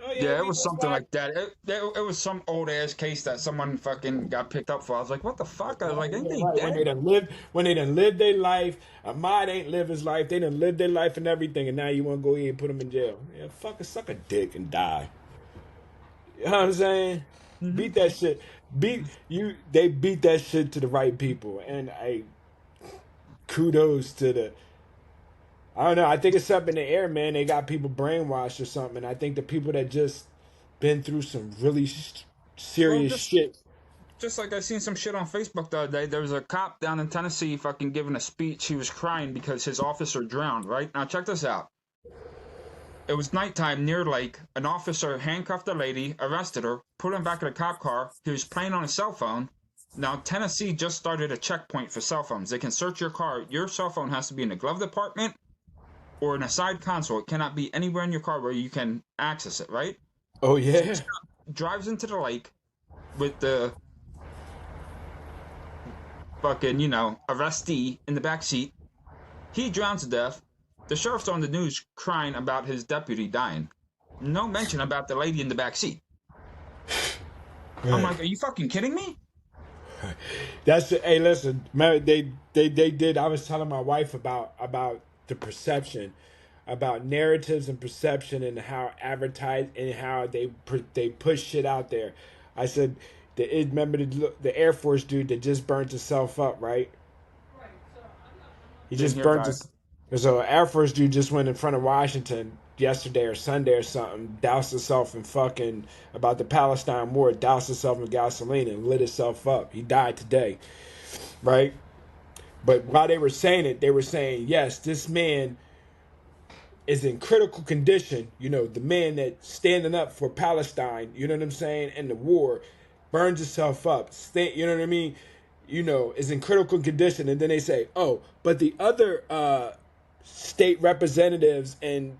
Oh Yeah, it we was that's something why. like that. It was some old ass case that someone fucking got picked up for. I was like, what the fuck? I was like, ain't Yeah, they right. dead? When they done lived their life. Ahmad ain't live his life. They done lived their life and everything, and now you want to go in and put them in jail? Yeah, fucking suck a dick and die. You know what I'm saying? Mm-hmm. Beat that shit. Beat you. They beat that shit to the right people, and kudos to the. I don't know. I think it's up in the air, man. They got people brainwashed or something. And I think the people that just been through some really Well, serious shit. just like I seen some shit on Facebook the other day. There was a cop down in Tennessee fucking giving a speech. He was crying because his officer drowned. Right now, check this out. It was nighttime near lake. An officer handcuffed a lady, arrested her, put him back in a cop car. He was playing on his cell phone. Now, Tennessee just started a checkpoint for cell phones. They can search your car. Your cell phone has to be in the glove compartment or in a side console. It cannot be anywhere in your car where you can access it, right? Oh So yeah. this guy drives into the lake with the fucking, arrestee in the back seat. He drowns to death. The sheriff's on the news crying about his deputy dying. No mention about the lady in the back seat. I'm like, are you fucking kidding me? Hey, listen, man, they did. I was telling my wife about the perception, about narratives and perception, and how advertise and how they push shit out there. I said, remember the Air Force dude that just burnt himself up, right? He Didn't just hear burnt about it. his. So Air Force dude just went in front of Washington, yesterday or Sunday or something, doused himself in fucking about the Palestine war, doused himself in gasoline and lit himself up. He died today, right? But while they were saying it, they were saying, yes, this man is in critical condition. You know, the man that's standing up for Palestine, you know what I'm saying, and the war, burns himself up. You know what I mean? You know, is in critical condition. And then they say, oh, but the other state representatives and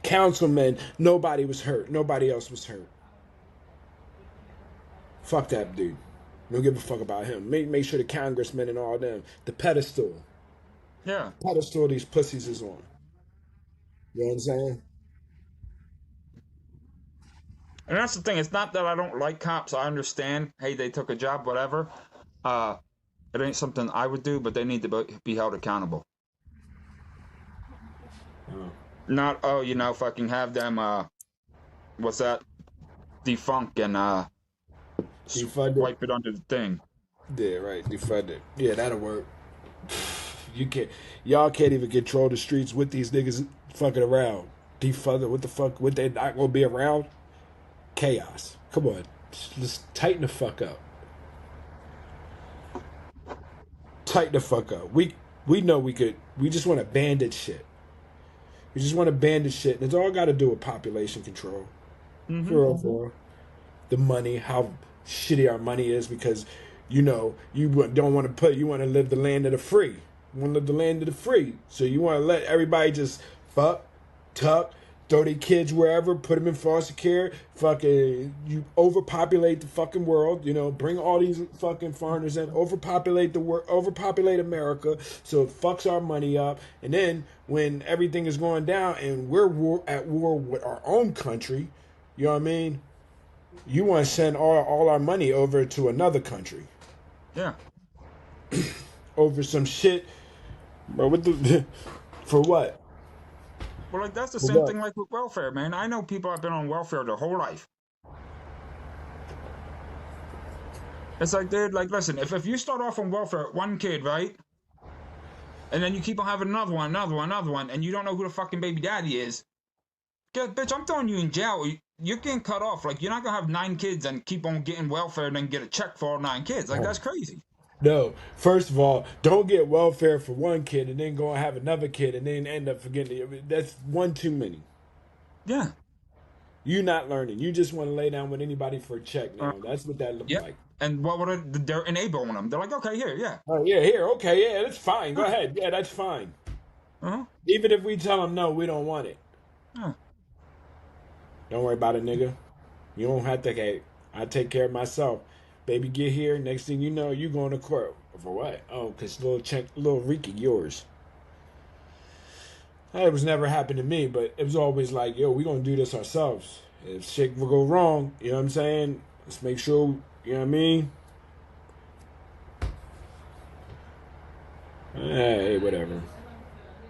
councilmen, nobody was hurt. Nobody else was hurt. Fuck that dude. Don't give a fuck about him. Make sure the congressmen and all them, the pedestal. Yeah. Pedestal these pussies is on. You know what I'm saying? And that's the thing. It's not that I don't like cops. I understand. Hey, they took a job, whatever. It ain't something I would do, but they need to be held accountable. Oh. Not, fucking have them, what's that? Defunk and, defund it. Wipe it under the thing. Yeah, right. Defund it. Yeah, that'll work. Y'all can't even control the streets with these niggas fucking around. Defund it. What the fuck? What, they not gonna be around? Chaos. Come on. Just tighten the fuck up. Tighten the fuck up. We know we could. We just want to bandit shit. We just want to bandit shit. And it's all got to do with population control. Mm-hmm. For the money, how shitty our money is, because you know you don't want to you want to live the land of the free. You want to live the land of the free. So you want to let everybody just fuck, tuck, throw their kids wherever, put them in foster care, fucking, you overpopulate the fucking world, you know, bring all these fucking foreigners in, overpopulate the world, overpopulate America, so it fucks our money up, and then when everything is going down and we're at war with our own country, you know what I mean? You want to send all our money over to another country. Yeah. Over some shit, bro, for what? Well, like, that's the same thing like with welfare, man. I know people have been on welfare their whole life. It's like, dude, like, listen, if you start off on welfare, one kid, right? And then you keep on having another one, and you don't know who the fucking baby daddy is. Bitch, I'm throwing you in jail. You're getting cut off. Like, you're not going to have 9 kids and keep on getting welfare and then get a check for all 9 kids. Like, that's crazy. No, first of all, don't get welfare for one kid and then go and have another kid and then end up forgetting it. That's one too many. Yeah. You're not learning. You just want to lay down with anybody for a check now. That's what that looks like. And what would they're enabling them? They're like, okay, here, yeah. Oh, yeah, here, okay, yeah, that's fine. Go ahead. Yeah, that's fine. Uh-huh. Even if we tell them, no, we don't want it. Huh. Don't worry about it, nigga. You don't have to, hey, I take care of myself. Baby, get here. Next thing you know, you going to court. For what? Oh, because little Ricky, yours. It was never happened to me, but it was always like, yo, we going to do this ourselves. If shit will go wrong, you know what I'm saying? Let's make sure, you know what I mean? Hey, whatever.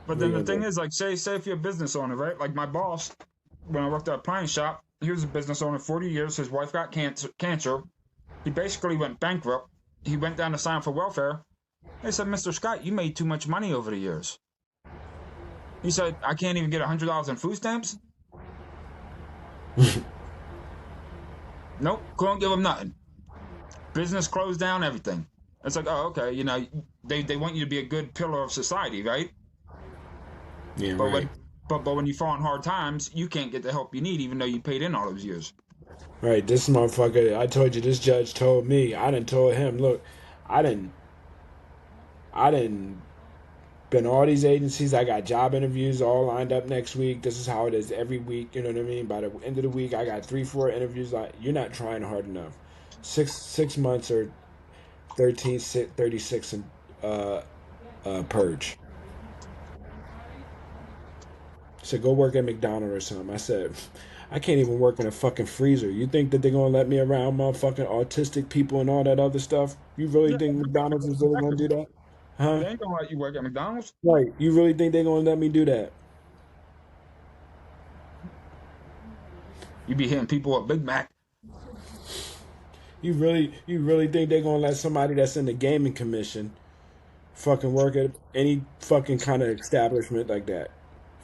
But then the thing is, like, say if you're a business owner, right? Like my boss, when I worked at a appliance shop, he was a business owner 40 years. His wife got cancer. He basically went bankrupt. He went down to sign for welfare. They said, Mr. Scott, you made too much money over the years. He said, I can't even get $100 in food stamps. Nope, couldn't give him nothing. Business closed down, everything. It's like, oh, okay, you know, they want you to be a good pillar of society, right? Yeah, but right. But when you fall in hard times, you can't get the help you need, even though you paid in all those years. Right, this motherfucker, I told you, this judge told me, I done told him, look, I done been all these agencies, I got job interviews all lined up next week. This is how it is every week, you know what I mean? By the end of the week, I got 3-4 interviews. You're not trying hard enough. 6 months or 36 purge. So go work at McDonald's or something. I said, I can't even work in a fucking freezer. You think that they're gonna let me around motherfucking autistic people and all that other stuff? You really think McDonald's is really gonna do that? Huh? They ain't gonna let you work at McDonald's. Right. You really think they're gonna let me do that? You be hitting people at Big Mac. You really think they're gonna let somebody that's in the gaming commission fucking work at any fucking kind of establishment like that?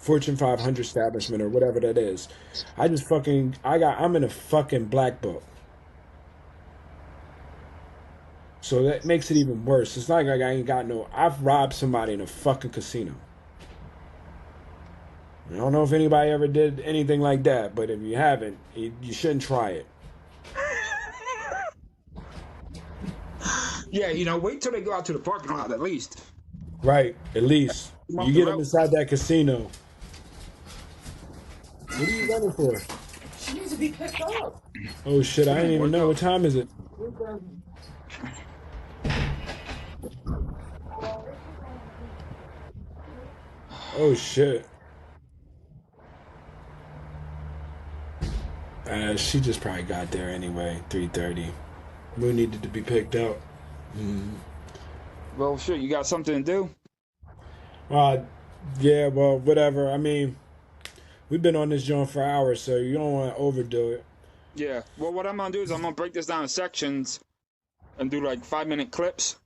Fortune 500 establishment or whatever that is. I'm in a fucking black book. So that makes it even worse. It's not like I ain't got no. I've robbed somebody in a fucking casino. I don't know if anybody ever did anything like that, but if you haven't, you shouldn't try it. Yeah, you know, wait till they go out to the parking lot at least. Right, at least. You get them inside that casino. What are you running for? She needs to be picked up. Oh shit, I didn't even know. What time is it? Oh shit. She just probably got there anyway, 3:30. Moon needed to be picked up. Well, shit, you got something to do? Yeah, well, whatever. I mean, we've been on this joint for hours, so you don't want to overdo it. Yeah. Well, what I'm gonna do is I'm gonna break this down in sections and do like 5-minute clips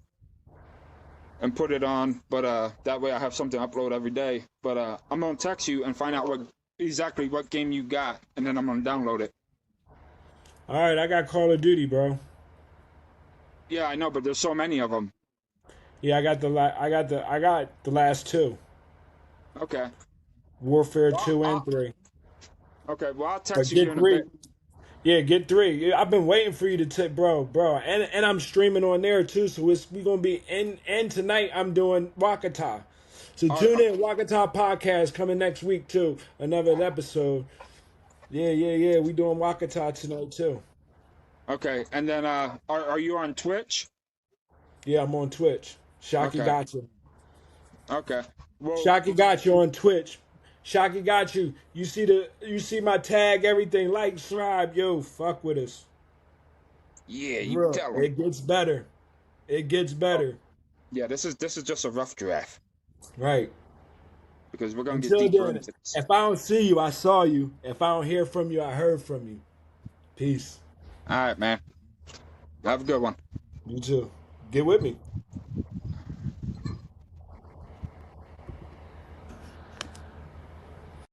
and put it on. But that way I have something to upload every day. But I'm gonna text you and find out exactly what game you got, and then I'm gonna download it. All right, I got Call of Duty, bro. Yeah, I know, but there's so many of them. Yeah, I got the last two. Okay. Warfare 2 and 3. Okay, well, I'll But text you get in a 3. bit. Yeah, get 3. I've been waiting for you to tip, bro. And I'm streaming on there too, so we gonna be and tonight I'm doing Wakata. So tune in, Wakata Podcast coming next week too. Another episode. Yeah. We doing Wakata tonight too. Okay, and then are you on Twitch? Yeah, I'm on Twitch. Shocky got you. Okay. Well, Shocky got you on Twitch. Shocky got you. You see my tag, everything. Like, subscribe, yo. Fuck with us. Yeah, you Bro, tell 'em. it gets better. It gets better. Yeah, this is just a rough draft Right. because we're gonna Until get deeper then, into this. if I don't see you, I saw you. If I don't hear from you, I heard from you. Peace. All right, man. Have a good one. You too. Get with me.